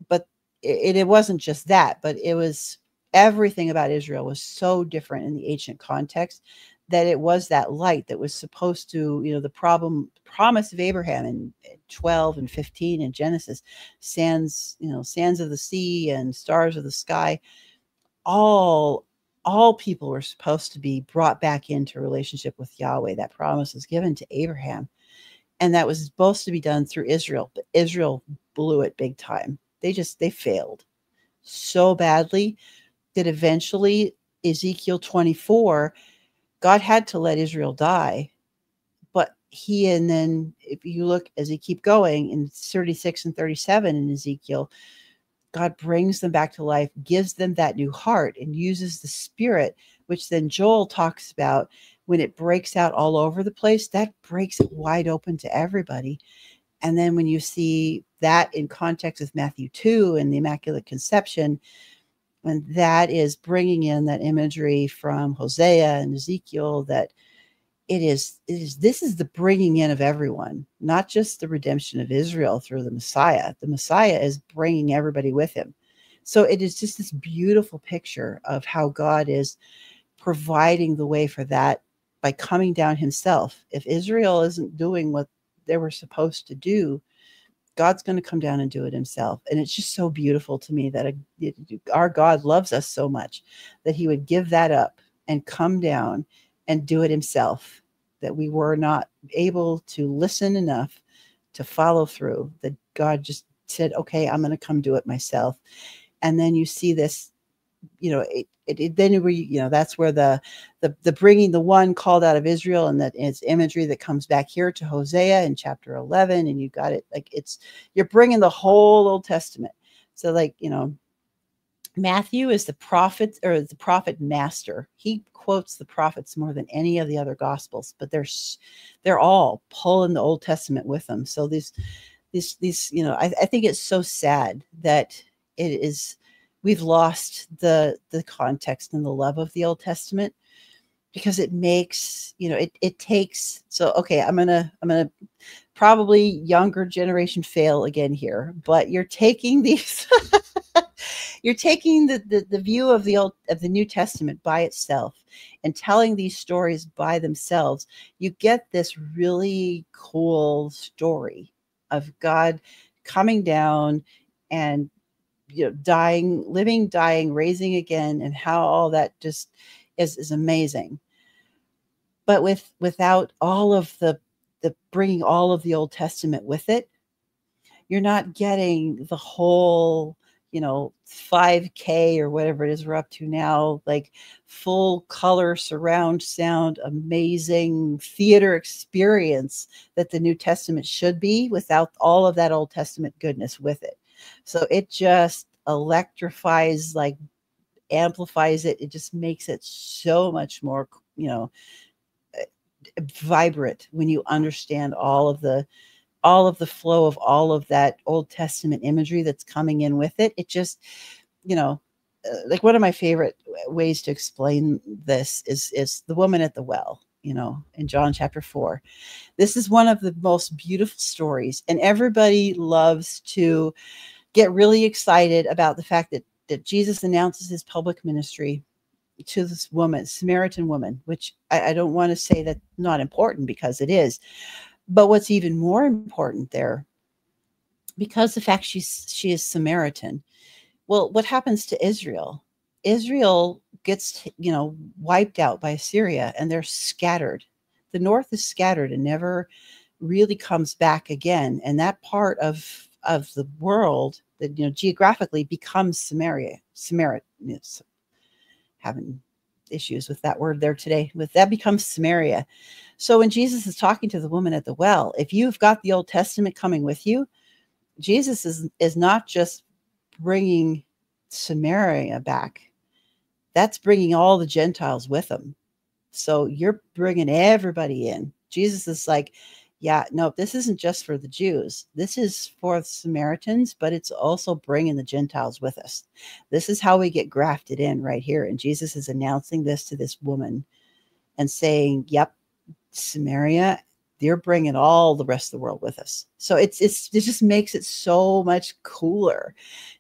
But it wasn't just that, but it was everything about Israel was so different in the ancient context, that it was that light that was supposed to, the promise of Abraham in 12 and 15 in Genesis, sands of the sea and stars of the sky, all people were supposed to be brought back into relationship with Yahweh. That promise was given to Abraham, and that was supposed to be done through Israel. But Israel blew it big time. They failed so badly that eventually Ezekiel 24, God had to let Israel die. But and then if you look as you keep going in 36 and 37 in Ezekiel, God brings them back to life, gives them that new heart, and uses the Spirit, which then Joel talks about when it breaks out all over the place, that breaks it wide open to everybody. And then when you see that in context with Matthew 2 and the Immaculate Conception, and that is bringing in that imagery from Hosea and Ezekiel, that this is the bringing in of everyone, not just the redemption of Israel through the Messiah. The Messiah is bringing everybody with him. So it is just this beautiful picture of how God is providing the way for that by coming down himself. If Israel isn't doing what they were supposed to do, God's going to come down and do it himself. And it's just so beautiful to me that our God loves us so much that he would give that up and come down and do it himself, that we were not able to listen enough to follow through, that God just said, okay, I'm going to come do it myself. And then you see this, that's where the bringing the one called out of Israel, and that it's imagery that comes back here to Hosea in chapter 11. And you got it, like you're bringing the whole Old Testament. So Matthew is the prophet, or the prophet master. He quotes the prophets more than any of the other gospels, but they're all pulling the Old Testament with them. So these, I think it's so sad that we've lost the context and the love of the Old Testament, because it makes, it takes, so, okay, I'm going to probably younger generation fail again here, but you're taking these, you're taking the view of the New Testament by itself and telling these stories by themselves. You get this really cool story of God coming down and, dying, living, dying, raising again, and how all that just is amazing. But without all of the bringing all of the Old Testament with it, you're not getting the whole, 5K or whatever it is we're up to now, like full color surround sound, amazing theater experience that the New Testament should be, without all of that Old Testament goodness with it. So it just, electrifies, like amplifies it. It just makes it so much more, vibrant when you understand all of the flow of all of that Old Testament imagery that's coming in with it. It just, like one of my favorite ways to explain this is the woman at the well, in John chapter 4. This is one of the most beautiful stories, and everybody loves to get really excited about the fact that Jesus announces his public ministry to this woman, Samaritan woman, which I don't want to say that's not important, because it is. But what's even more important there, because the fact she is Samaritan, well, what happens to Israel? Israel gets, wiped out by Assyria, and they're scattered. The north is scattered and never really comes back again. And that part of the world that, geographically becomes Samaria. Having issues with that word there today. With that becomes Samaria. So when Jesus is talking to the woman at the well, if you've got the Old Testament coming with you, Jesus is not just bringing Samaria back. That's bringing all the Gentiles with him. So you're bringing everybody in. Jesus is like, yeah, no, this isn't just for the Jews. This is for the Samaritans, but it's also bringing the Gentiles with us. This is how we get grafted in right here. And Jesus is announcing this to this woman and saying, yep, Samaria, they're bringing all the rest of the world with us. So it just makes it so much cooler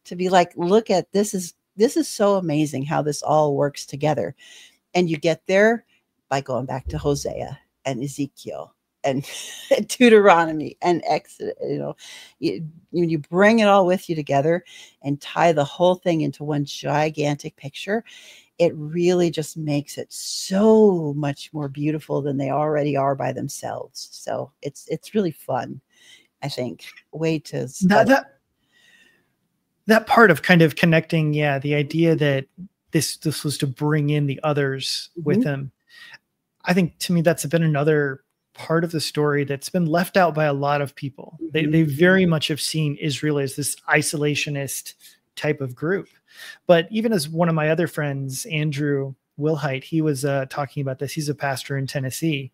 to be like, look at this is so amazing how this all works together. And you get there by going back to Hosea and Ezekiel and Deuteronomy and Exodus. You bring it all with you together and tie the whole thing into one gigantic picture. It really just makes it so much more beautiful than they already are by themselves. So it's really fun, I think. Way to that part of kind of connecting, the idea that this was to bring in the others with him. I think, to me, that's been another part of the story that's been left out by a lot of people. They very much have seen Israel as this isolationist type of group. But even as one of my other friends, Andrew Wilhite, he was talking about this. He's a pastor in Tennessee.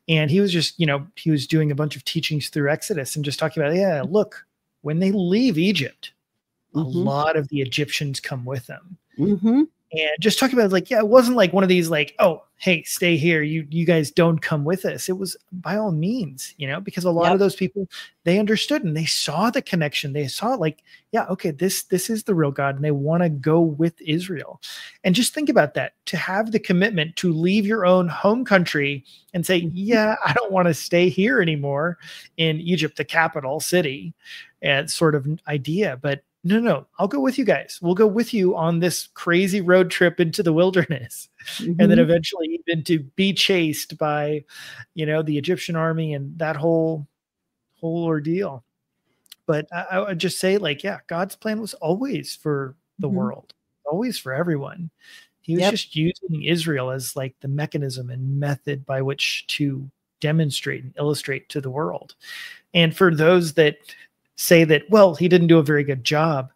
And he was just, he was doing a bunch of teachings through Exodus and just talking about, look, when they leave Egypt, a lot of the Egyptians come with them. And just talking about it wasn't like one of these like, oh, hey, stay here. You guys don't come with us. It was by all means, because a lot of those people, they understood and they saw the connection. They saw okay, this is the real God, and they want to go with Israel. And just think about that, to have the commitment to leave your own home country and say, I don't want to stay here anymore in Egypt, the capital city, and sort of idea. But no, I'll go with you guys. We'll go with you on this crazy road trip into the wilderness. And then eventually even to be chased by, the Egyptian army and that whole ordeal. But I would just say God's plan was always for the world, always for everyone. He was just using Israel as like the mechanism and method by which to demonstrate and illustrate to the world. And for those that say that, well, he didn't do a very good job,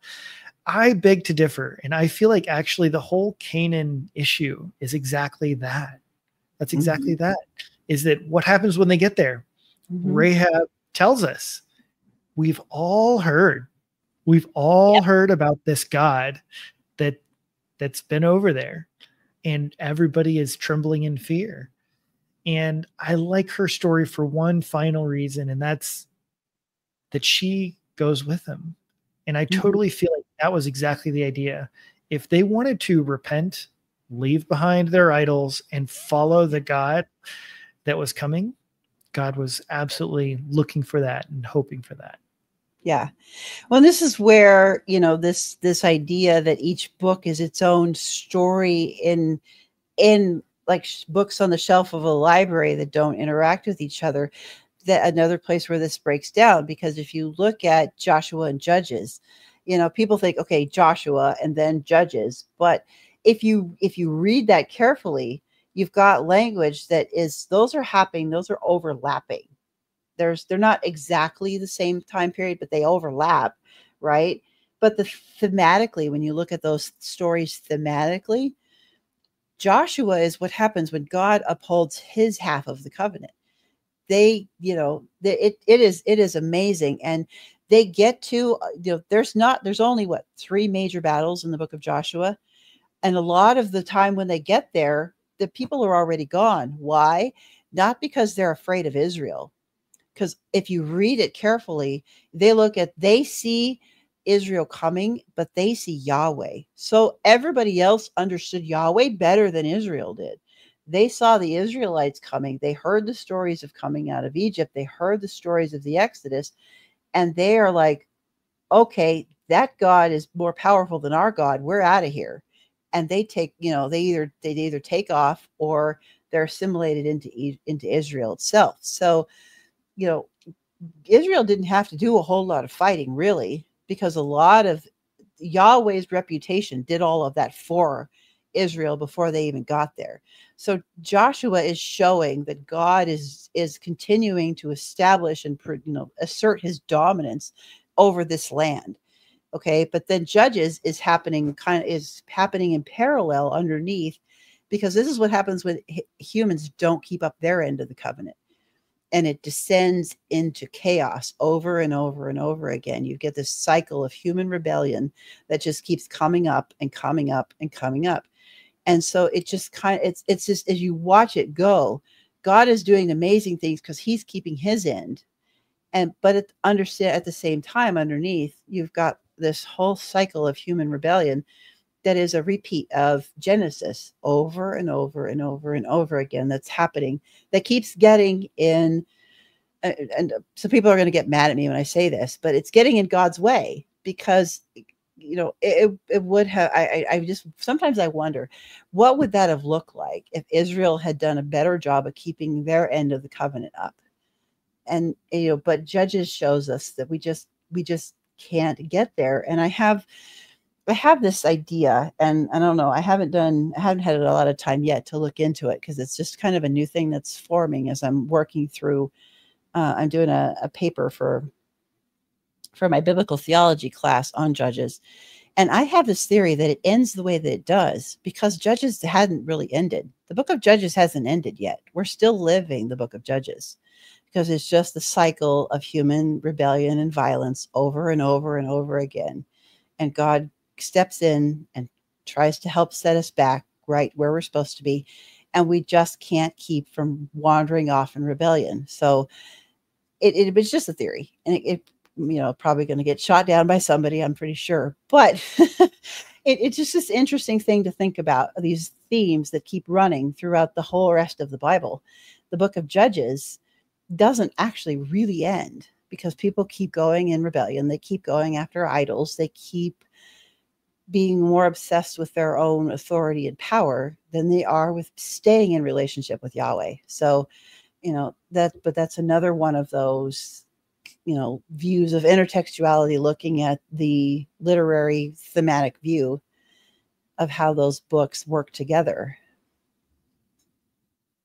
I beg to differ. And I feel like actually the whole Canaan issue is exactly that. That's exactly that. Is that what happens when they get there? Rahab tells us, we've all heard about this God that's been over there, and everybody is trembling in fear. And I like her story for one final reason, and that's that she goes with him. And I totally feel like that was exactly the idea. If they wanted to repent, leave behind their idols, and follow the God that was coming, God was absolutely looking for that and hoping for that. Yeah. Well, this is where, this idea that each book is its own story in like books on the shelf of a library that don't interact with each other. That another place where this breaks down, because if you look at Joshua and Judges, people think, okay, Joshua and then Judges. But if you read that carefully, you've got language that those are overlapping. They're not exactly the same time period, but they overlap, right? But thematically, when you look at those stories thematically, Joshua is what happens when God upholds his half of the covenant. They, it is amazing. And they get to, there's only what, 3 major battles in the book of Joshua. And a lot of the time when they get there, the people are already gone. Why? Not because they're afraid of Israel. Because if you read it carefully, they see Israel coming, but they see Yahweh. So everybody else understood Yahweh better than Israel did. They saw the Israelites coming. They heard the stories of coming out of Egypt. They heard the stories of the Exodus. And they are like, okay, that God is more powerful than our God. We're out of here. And they take, they either take off or they're assimilated into Israel itself. So, Israel didn't have to do a whole lot of fighting, really, because a lot of Yahweh's reputation did all of that for Israel before they even got there. So Joshua is showing that God is continuing to establish and assert his dominance over this land. Okay, but then Judges is happening in parallel underneath, because this is what happens when humans don't keep up their end of the covenant. And it descends into chaos over and over and over again. You get this cycle of human rebellion that just keeps coming up and coming up and coming up. And so it just it's just, as you watch it go, God is doing amazing things because he's keeping his end. But at the same time, underneath, you've got this whole cycle of human rebellion that is a repeat of Genesis over and over and over and over again. That's happening, that keeps getting in. And some people are going to get mad at me when I say this, but it's getting in God's way, because, it would have, I just, sometimes I wonder, what would that have looked like if Israel had done a better job of keeping their end of the covenant up? And, but Judges shows us that we just can't get there. And I have this idea, and I don't know, I haven't had a lot of time yet to look into it, because it's just kind of a new thing that's forming as I'm working through. I'm doing a paper for my biblical theology class on Judges. And I have this theory that it ends the way that it does because Judges hadn't really ended. The book of Judges hasn't ended yet. We're still living the book of Judges, because it's just the cycle of human rebellion and violence over and over and over again. And God steps in and tries to help set us back right where we're supposed to be. And we just can't keep from wandering off in rebellion. So it was just a theory, and it probably going to get shot down by somebody, I'm pretty sure. But it's just this interesting thing to think about, these themes that keep running throughout the whole rest of the Bible. The book of Judges doesn't actually really end, because people keep going in rebellion. They keep going after idols. They keep being more obsessed with their own authority and power than they are with staying in relationship with Yahweh. So, but that's another one of those, views of intertextuality, looking at the literary thematic view of how those books work together.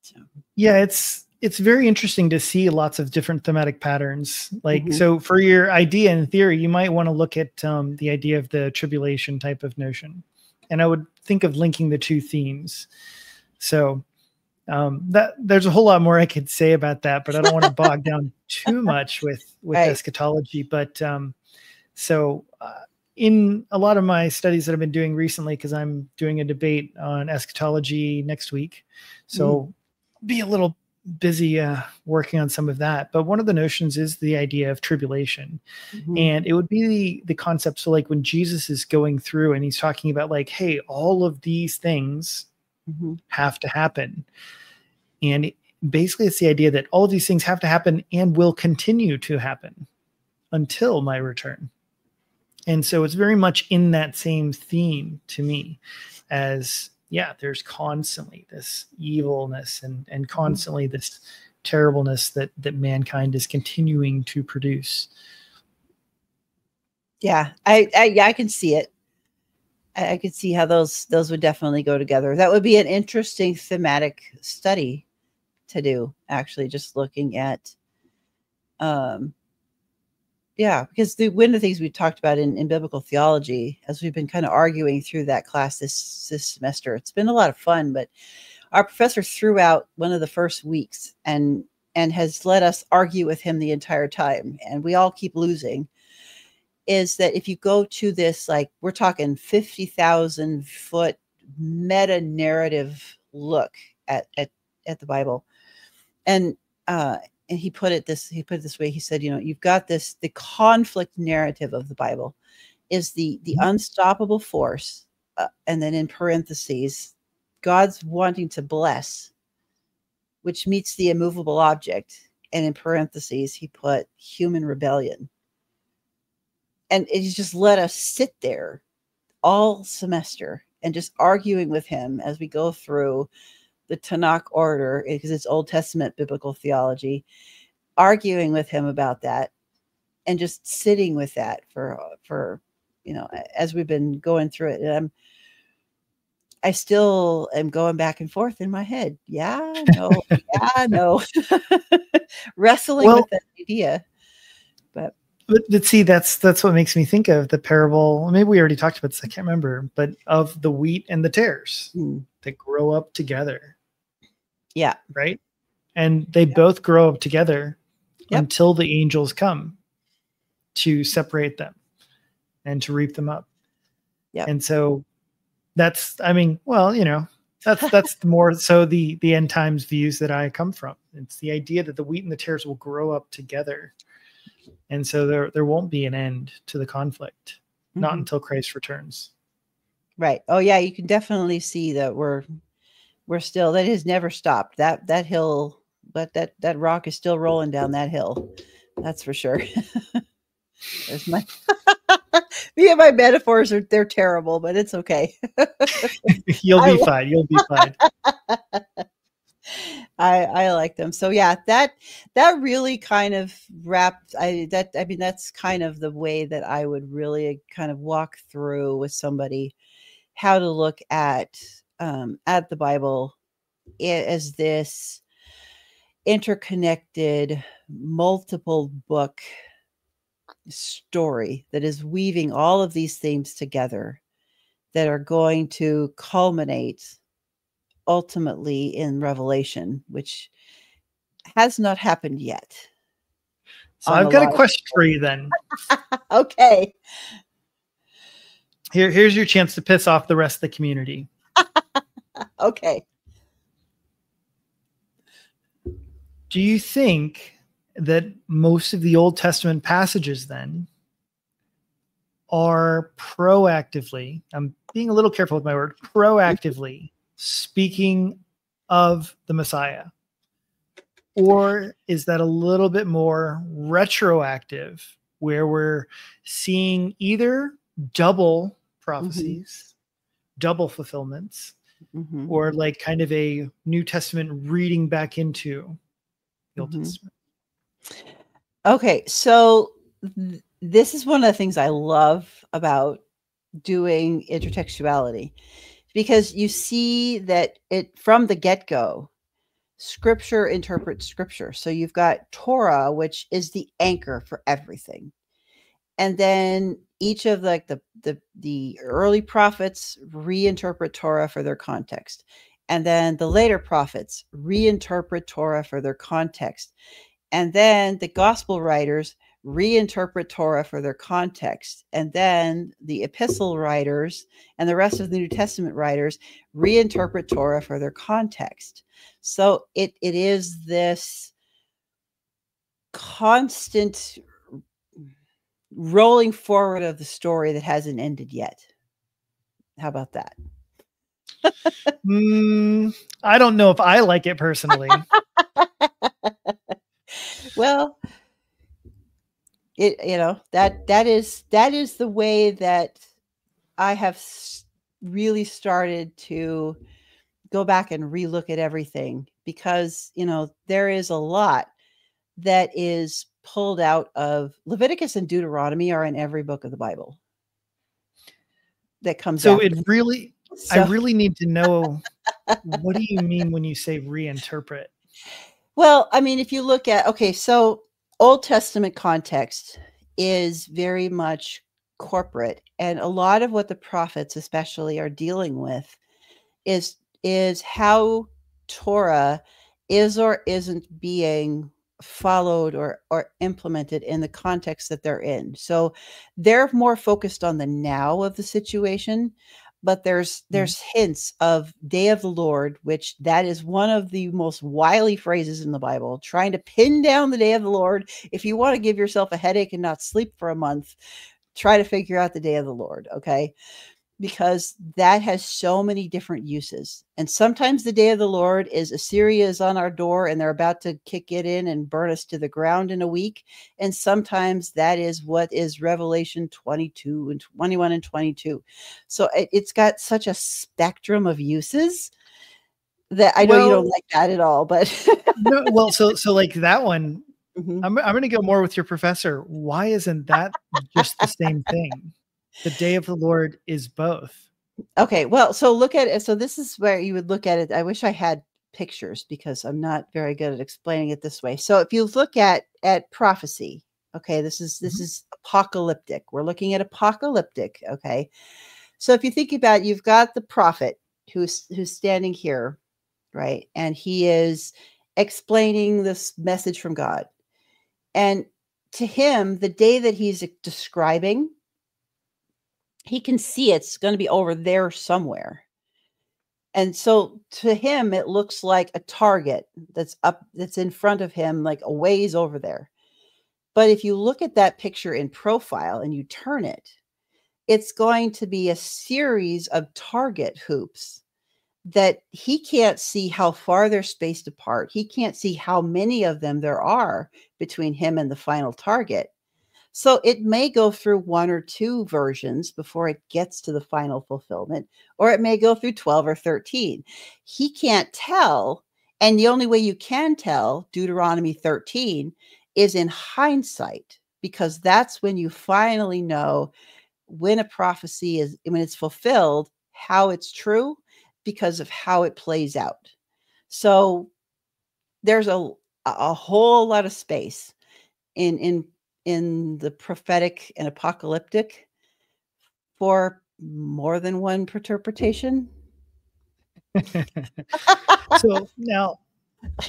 So. Yeah, it's very interesting to see lots of different thematic patterns. Like, so for your idea and theory, you might want to look at the idea of the tribulation type of notion. And I would think of linking the two themes. So that there's a whole lot more I could say about that, but I don't want to bog down too much with right. Eschatology. But in a lot of my studies that I've been doing recently, because I'm doing a debate on eschatology next week, so be a little busy working on some of that. But one of the notions is the idea of tribulation, and it would be the concept. So like when Jesus is going through and he's talking about like, hey, all of these things have to happen. And basically it's the idea that all of these things have to happen and will continue to happen until my return. And so it's very much in that same theme to me as, yeah, there's constantly this evilness and constantly this terribleness that mankind is continuing to produce. Yeah, I can see it. I could see how those would definitely go together. That would be an interesting thematic study to do, actually, just looking at Yeah, because one of the things we talked about in biblical theology, as we've been kind of arguing through that class this semester, it's been a lot of fun. But our professor threw out one of the first weeks and has let us argue with him the entire time, and we all keep losing. Is that if you go to this, like we're talking 50,000 foot meta narrative look at the Bible, and he put it this way. He said, you've got the conflict narrative of the Bible is the unstoppable force, and then in parentheses, God's wanting to bless, which meets the immovable object, and in parentheses he put human rebellion. And he's just let us sit there all semester and just arguing with him as we go through the Tanakh order, because it's Old Testament biblical theology, arguing with him about that and just sitting with that for as we've been going through it. And I still am going back and forth in my head. Yeah, no, yeah, no. Wrestling with that idea. But see, that's what makes me think of the parable. Maybe we already talked about this, I can't remember, but of the wheat and the tares that grow up together. Yeah. Right. And they both grow up together until the angels come to separate them and to reap them up. Yeah. And so that's more so the end times views that I come from. It's the idea that the wheat and the tares will grow up together. And so there won't be an end to the conflict, not until Christ returns. Right. Oh yeah, you can definitely see that we're still, that has never stopped. That hill, but that rock is still rolling down that hill. That's for sure. There's my me and my metaphors they're terrible, but it's okay. You'll be fine. You'll be fine. I like them. So yeah, that really kind of wrapped. That's kind of the way that I would really kind of walk through with somebody how to look at the Bible as this interconnected, multiple book story that is weaving all of these themes together that are going to culminate ultimately in Revelation, which has not happened yet. So I've got a question for you then. Okay. Here's your chance to piss off the rest of the community. Okay. Do you think that most of the Old Testament passages then are proactively, I'm being a little careful with my word, proactively speaking of the Messiah? Or is that a little bit more retroactive, where we're seeing either double prophecies, double fulfillments, or like kind of a New Testament reading back into the Old Testament? Okay, so this is one of the things I love about doing intertextuality, because you see that it from the get-go, Scripture interprets Scripture. So you've got Torah, which is the anchor for everything, and then each of the early prophets reinterpret Torah for their context, and then the later prophets reinterpret Torah for their context, and then the gospel writers reinterpret Torah for their context, and then the epistle writers and the rest of the New Testament writers reinterpret Torah for their context. So it is this constant rolling forward of the story that hasn't ended yet. How about that? I don't know if I like it personally. Well, that is the way that I have really started to go back and relook at everything, because there is a lot that is pulled out of Leviticus and Deuteronomy are in every book of the Bible that comes so after. It really I really need to know, what do you mean when you say reinterpret? Well, I mean, if you look at, so Old Testament context is very much corporate. And a lot of what the prophets especially are dealing with is how Torah is or isn't being followed or implemented in the context that they're in. So they're more focused on the now of the situation, but there's hints of day of the Lord, which that is one of the most wily phrases in the Bible, trying to pin down the day of the Lord. If you want to give yourself a headache and not sleep for a month, try to figure out the day of the Lord, okay? Because that has so many different uses. And sometimes the day of the Lord is Assyria is on our door and they're about to kick it in and burn us to the ground in a week. And sometimes that is what is Revelation 22 and 21 and 22. So it's got such a spectrum of uses that I know you don't like that at all, but no, well, so like that one, Mhm. I'm going to go more with your professor. Why isn't that just the same thing? The day of the Lord is both. Okay, well, so look at it. So this is where you would look at it. I wish I had pictures because I'm not very good at explaining it this way. So if you look at prophecy, okay, this is apocalyptic. We're looking at apocalyptic, okay? So if you think about it, you've got the prophet who's standing here, right? And he is explaining this message from God. And to him, the day that he's describing, he can see it's going to be over there somewhere. And so to him, it looks like a target that's in front of him, like a ways over there. But if you look at that picture in profile and you turn it, it's going to be a series of target hoops that he can't see how far they're spaced apart. He can't see how many of them there are between him and the final target. So it may go through one or two versions before it gets to the final fulfillment, or it may go through 12 or 13. He can't tell. And the only way you can tell, Deuteronomy 13, is in hindsight, because that's when you finally know when a prophecy is, when it's fulfilled, how it's true because of how it plays out. So there's a whole lot of space in the prophetic and apocalyptic for more than one interpretation. So now,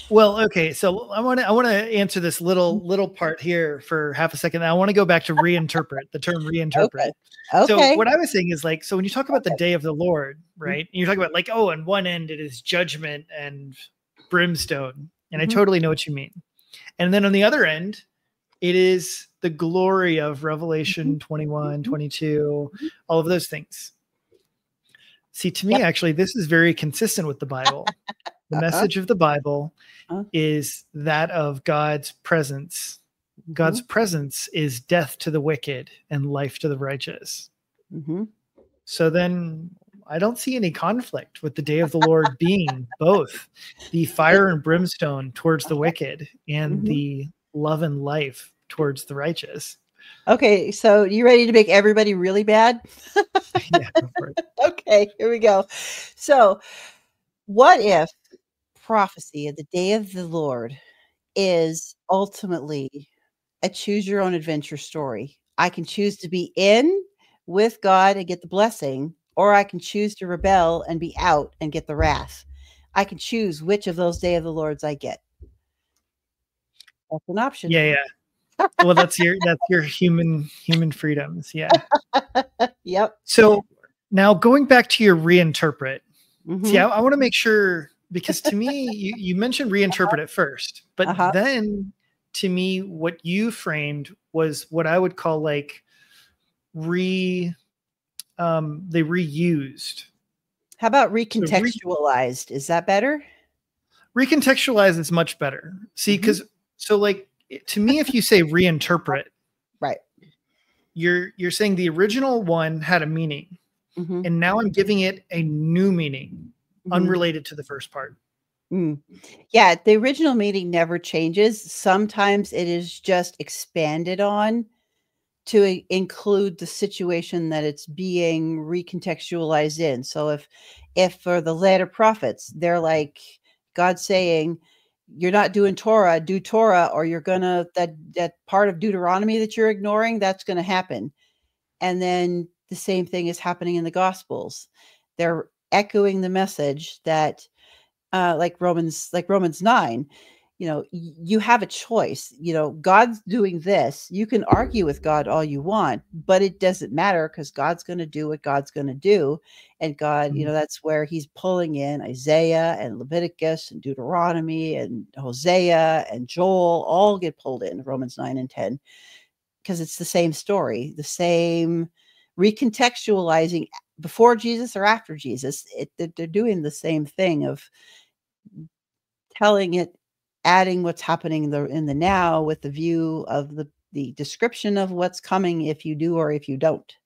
well, okay. So I want to answer this little part here for half a second. I want to go back to reinterpret, the term reinterpret. Okay. So Okay. what I was saying is like, so when you talk about the Okay. day of the Lord, right? And you talk about like, oh, on one end it is judgment and brimstone. And I totally know what you mean. And then on the other end, it is the glory of Revelation 21, 22, all of those things. See, to me, Yep. actually, this is very consistent with the Bible. The message of the Bible is that of God's presence. God's presence is death to the wicked and life to the righteous. So then I don't see any conflict with the day of the Lord being both the fire and brimstone towards the wicked and the love and life towards the righteous. Okay, so you ready to make everybody really bad? Yeah, go for it. Okay, here we go. So, what if prophecy of the day of the Lord is ultimately a choose your own adventure story? I can choose to be in with God and get the blessing, or I can choose to rebel and be out and get the wrath. I can choose which of those day of the Lords I get. That's an option. Yeah, yeah. Well, that's your human freedoms. Yeah. Yep. So now going back to your reinterpret. See, Mhm. I want to make sure, because to me, you mentioned reinterpret at first, but then to me, what you framed was what I would call like they reused. How about So recontextualized? Is that better? recontextualize is much better. See, because so like to me, if you say reinterpret, Right. you're saying the original one had a meaning, and now I'm giving it a new meaning, unrelated to the first part. Yeah, the original meaning never changes. Sometimes it is just expanded on to include the situation that it's being recontextualized in. So if for the latter prophets, they're like God saying, you're not doing Torah, do Torah, or you're gonna that part of Deuteronomy that you're ignoring, that's gonna happen. And then the same thing is happening in the Gospels. They're echoing the message that like Romans 9, you have a choice. God's doing this. You can argue with God all you want, but it doesn't matter, because God's going to do what God's going to do. And God, that's where he's pulling in Isaiah and Leviticus and Deuteronomy and Hosea and Joel, all get pulled in Romans 9 and 10, because it's the same story, the same recontextualizing before Jesus or after Jesus. They're doing the same thing of telling it, adding what's happening in the now with the view of the description of what's coming if you do or if you don't.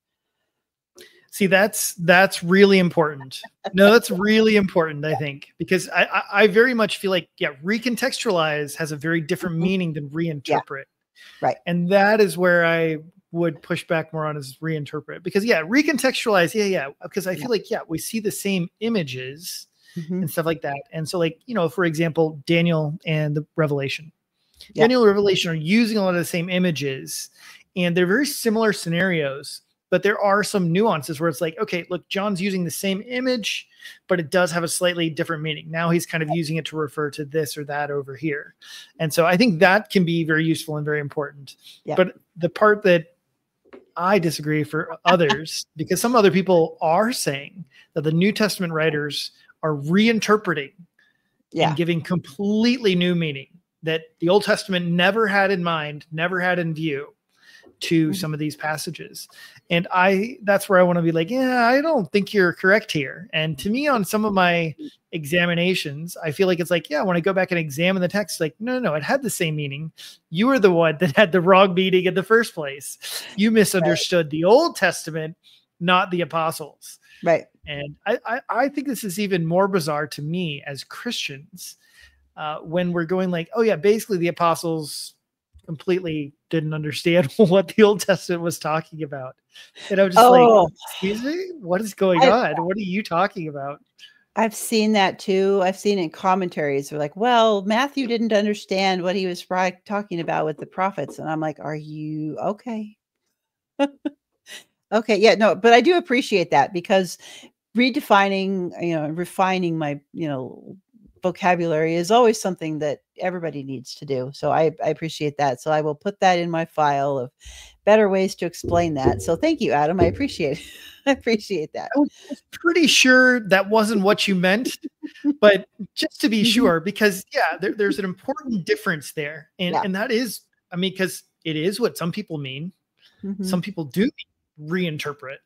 See, that's really important. No, that's really important, I think, because I very much feel like, recontextualize has a very different meaning than reinterpret. Yeah. Right. And that is where I would push back more on, is reinterpret. Because recontextualize, because I feel like, we see the same images and stuff like that. And so, like, for example, Daniel and the Revelation. Daniel and Revelation are using a lot of the same images, and they're very similar scenarios, but there are some nuances where it's like, okay, look, John's using the same image, but it does have a slightly different meaning. Now he's kind of using it to refer to this or that over here. And so I think that can be very useful and very important. Yeah. But the part that I disagree for others, because some other people are saying that the New Testament writers are reinterpreting and giving completely new meaning that the Old Testament never had in mind, never had in view to some of these passages. And that's where I want to be like, I don't think you're correct here. And to me, on some of my examinations, I feel like it's like, when I go back and examine the text, like, no, it had the same meaning. You were the one that had the wrong meaning in the first place. You misunderstood the Old Testament, not the apostles. Right. And I think this is even more bizarre to me as Christians, when we're going like, basically the apostles completely didn't understand what the Old Testament was talking about. And I'm just like, excuse me, what is going on? What are you talking about? I've seen that too. I've seen it in commentaries. They're like, well, Matthew didn't understand what he was talking about with the prophets. And I'm like, are you okay? Okay. Yeah, no, but I do appreciate that, because redefining, refining my, vocabulary is always something that everybody needs to do. So I appreciate that. So I will put that in my file of better ways to explain that. So thank you, Adam. I appreciate it. I appreciate that. I was pretty sure that wasn't what you meant, but just to be sure, because there's an important difference there. And that is, because it is what some people mean. Some people do reinterpret,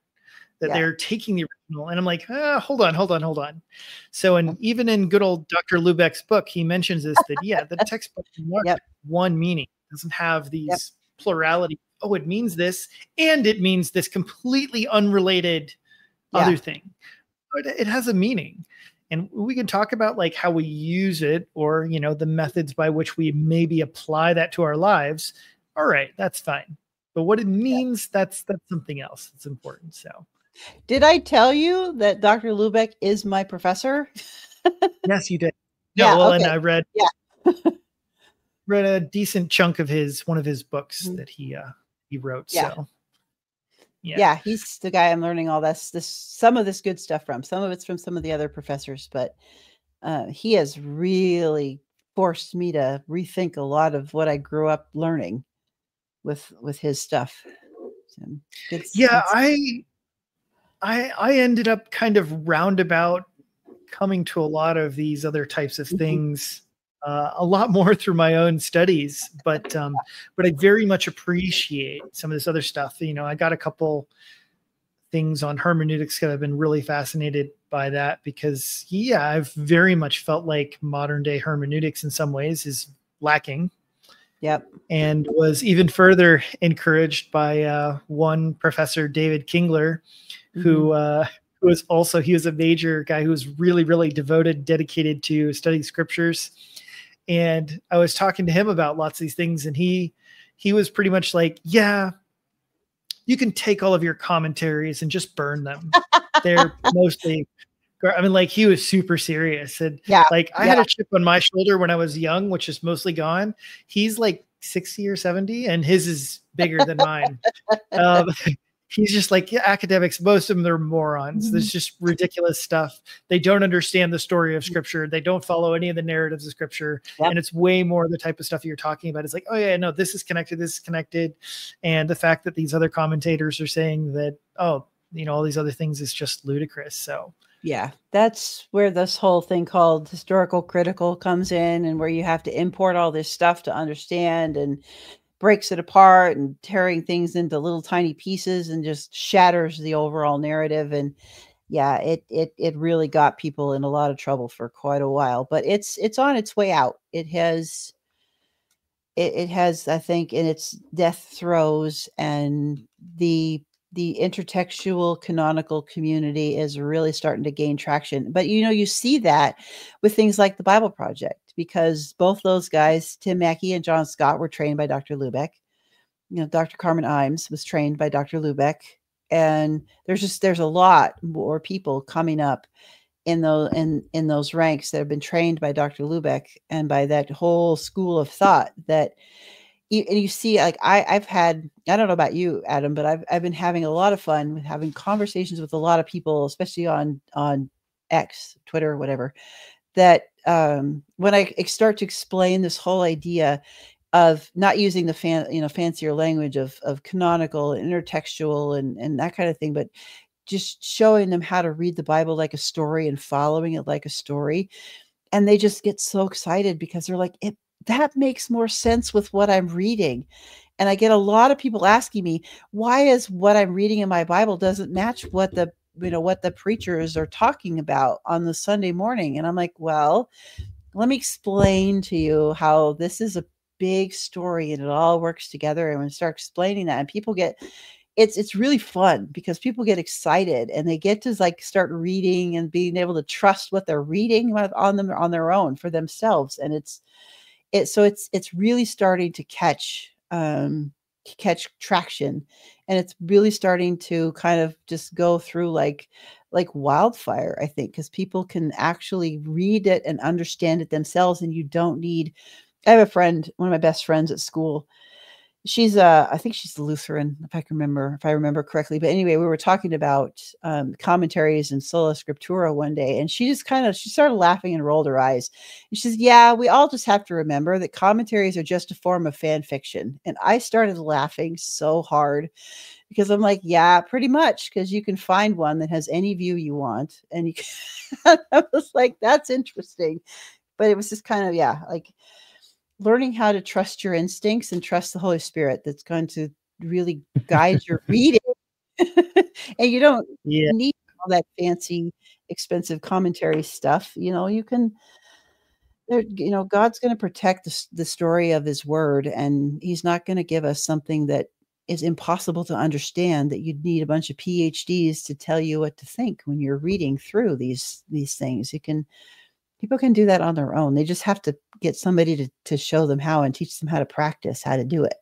that they're taking the original. And I'm like, hold on. So, and even in good old Dr. Lubeck's book, he mentions this, that, the textbook one meaning, doesn't have these plurality. Oh, it means this, and it means this completely unrelated other thing. But it has a meaning. And we can talk about like how we use it, or, the methods by which we maybe apply that to our lives. All right, that's fine. But what it means, that's something else. It's important. So, did I tell you that Dr. Lubeck is my professor? Yes, you did. Okay. And I read read a decent chunk of one of his books that he wrote. So he's the guy I'm learning all some of this good stuff from. Some of it's from some of the other professors, but he has really forced me to rethink a lot of what I grew up learning with his stuff. So I ended up kind of roundabout coming to a lot of these other types of things, a lot more through my own studies, but I very much appreciate some of this other stuff. I got a couple things on hermeneutics that I've been really fascinated by that, because I've very much felt like modern day hermeneutics in some ways is lacking. Yep. And was even further encouraged by one professor, David Kingler, who was he was a major guy who was really, really devoted, dedicated to studying scriptures. And I was talking to him about lots of these things, and he was pretty much like, you can take all of your commentaries and just burn them. They're mostly I mean, like he was super serious. And Yeah. like I Yeah. had a chip on my shoulder when I was young, which is mostly gone. He's like 60 or 70 and his is bigger than mine. Um, he's just like, yeah, academics, most of them, they're morons. There's just ridiculous stuff. They don't understand the story of scripture. They don't follow any of the narratives of scripture. Yep. And it's way more the type of stuff you're talking about. It's like, oh yeah, no, this is connected. This is connected. And the fact that these other commentators are saying that, oh, you know, all these other things is just ludicrous. So yeah, that's where this whole thing called historical critical comes in, and where you have to import all this stuff to understand, and breaks it apart and tearing things into little tiny pieces and just shatters the overall narrative. And yeah, it really got people in a lot of trouble for quite a while, but it's on its way out. It has, I think, in its death throes, and the intertextual canonical community is really starting to gain traction. But you see that with things like the Bible Project, because both those guys, Tim Mackey and John Scott, were trained by Dr. Lubeck. Dr. Carmen Imes was trained by Dr. Lubeck, and there's a lot more people coming up in those ranks that have been trained by Dr. Lubeck and by that whole school of thought. That you see, like I've had, I don't know about you, Adam, but I've been having a lot of fun with having conversations with a lot of people, especially on X, Twitter, whatever. That when I start to explain this whole idea of not using the fancier language of canonical and intertextual and that kind of thing, but just showing them how to read the Bible like a story and following it like a story. And they just get so excited because they're like, that makes more sense with what I'm reading. And I get a lot of people asking me, why is what I'm reading in my Bible doesn't match what the preachers are talking about on the Sunday morning? And I'm like, well, let me explain to you how this is a big story and it all works together. And when I start explaining that, and people get, it's really fun because people get excited and they get to like start reading and being able to trust what they're reading on their own for themselves. And it's really starting to catch traction, and it's really starting to kind of just go through like wildfire, I think, because people can actually read it and understand it themselves. And you don't need, I have a friend, one of my best friends at school. She's I think she's Lutheran, if I remember correctly. But anyway, we were talking about commentaries and sola scriptura one day, and she started laughing and rolled her eyes. And she says, "Yeah, we all just have to remember that commentaries are just a form of fan fiction." And I started laughing so hard because I'm like, "Yeah, pretty much, because you can find one that has any view you want." And you can, I was like, "That's interesting," but it was just kind of, yeah, like learning how to trust your instincts and trust the Holy Spirit that's going to really guide your reading. And you don't yeah. need all that fancy, expensive commentary stuff. You can, God's going to protect the story of his word, and he's not going to give us something that is impossible to understand, that you'd need a bunch of PhDs to tell you what to think when you're reading through these things. People can do that on their own. They just have to get somebody to show them how and teach them how to practice how to do it.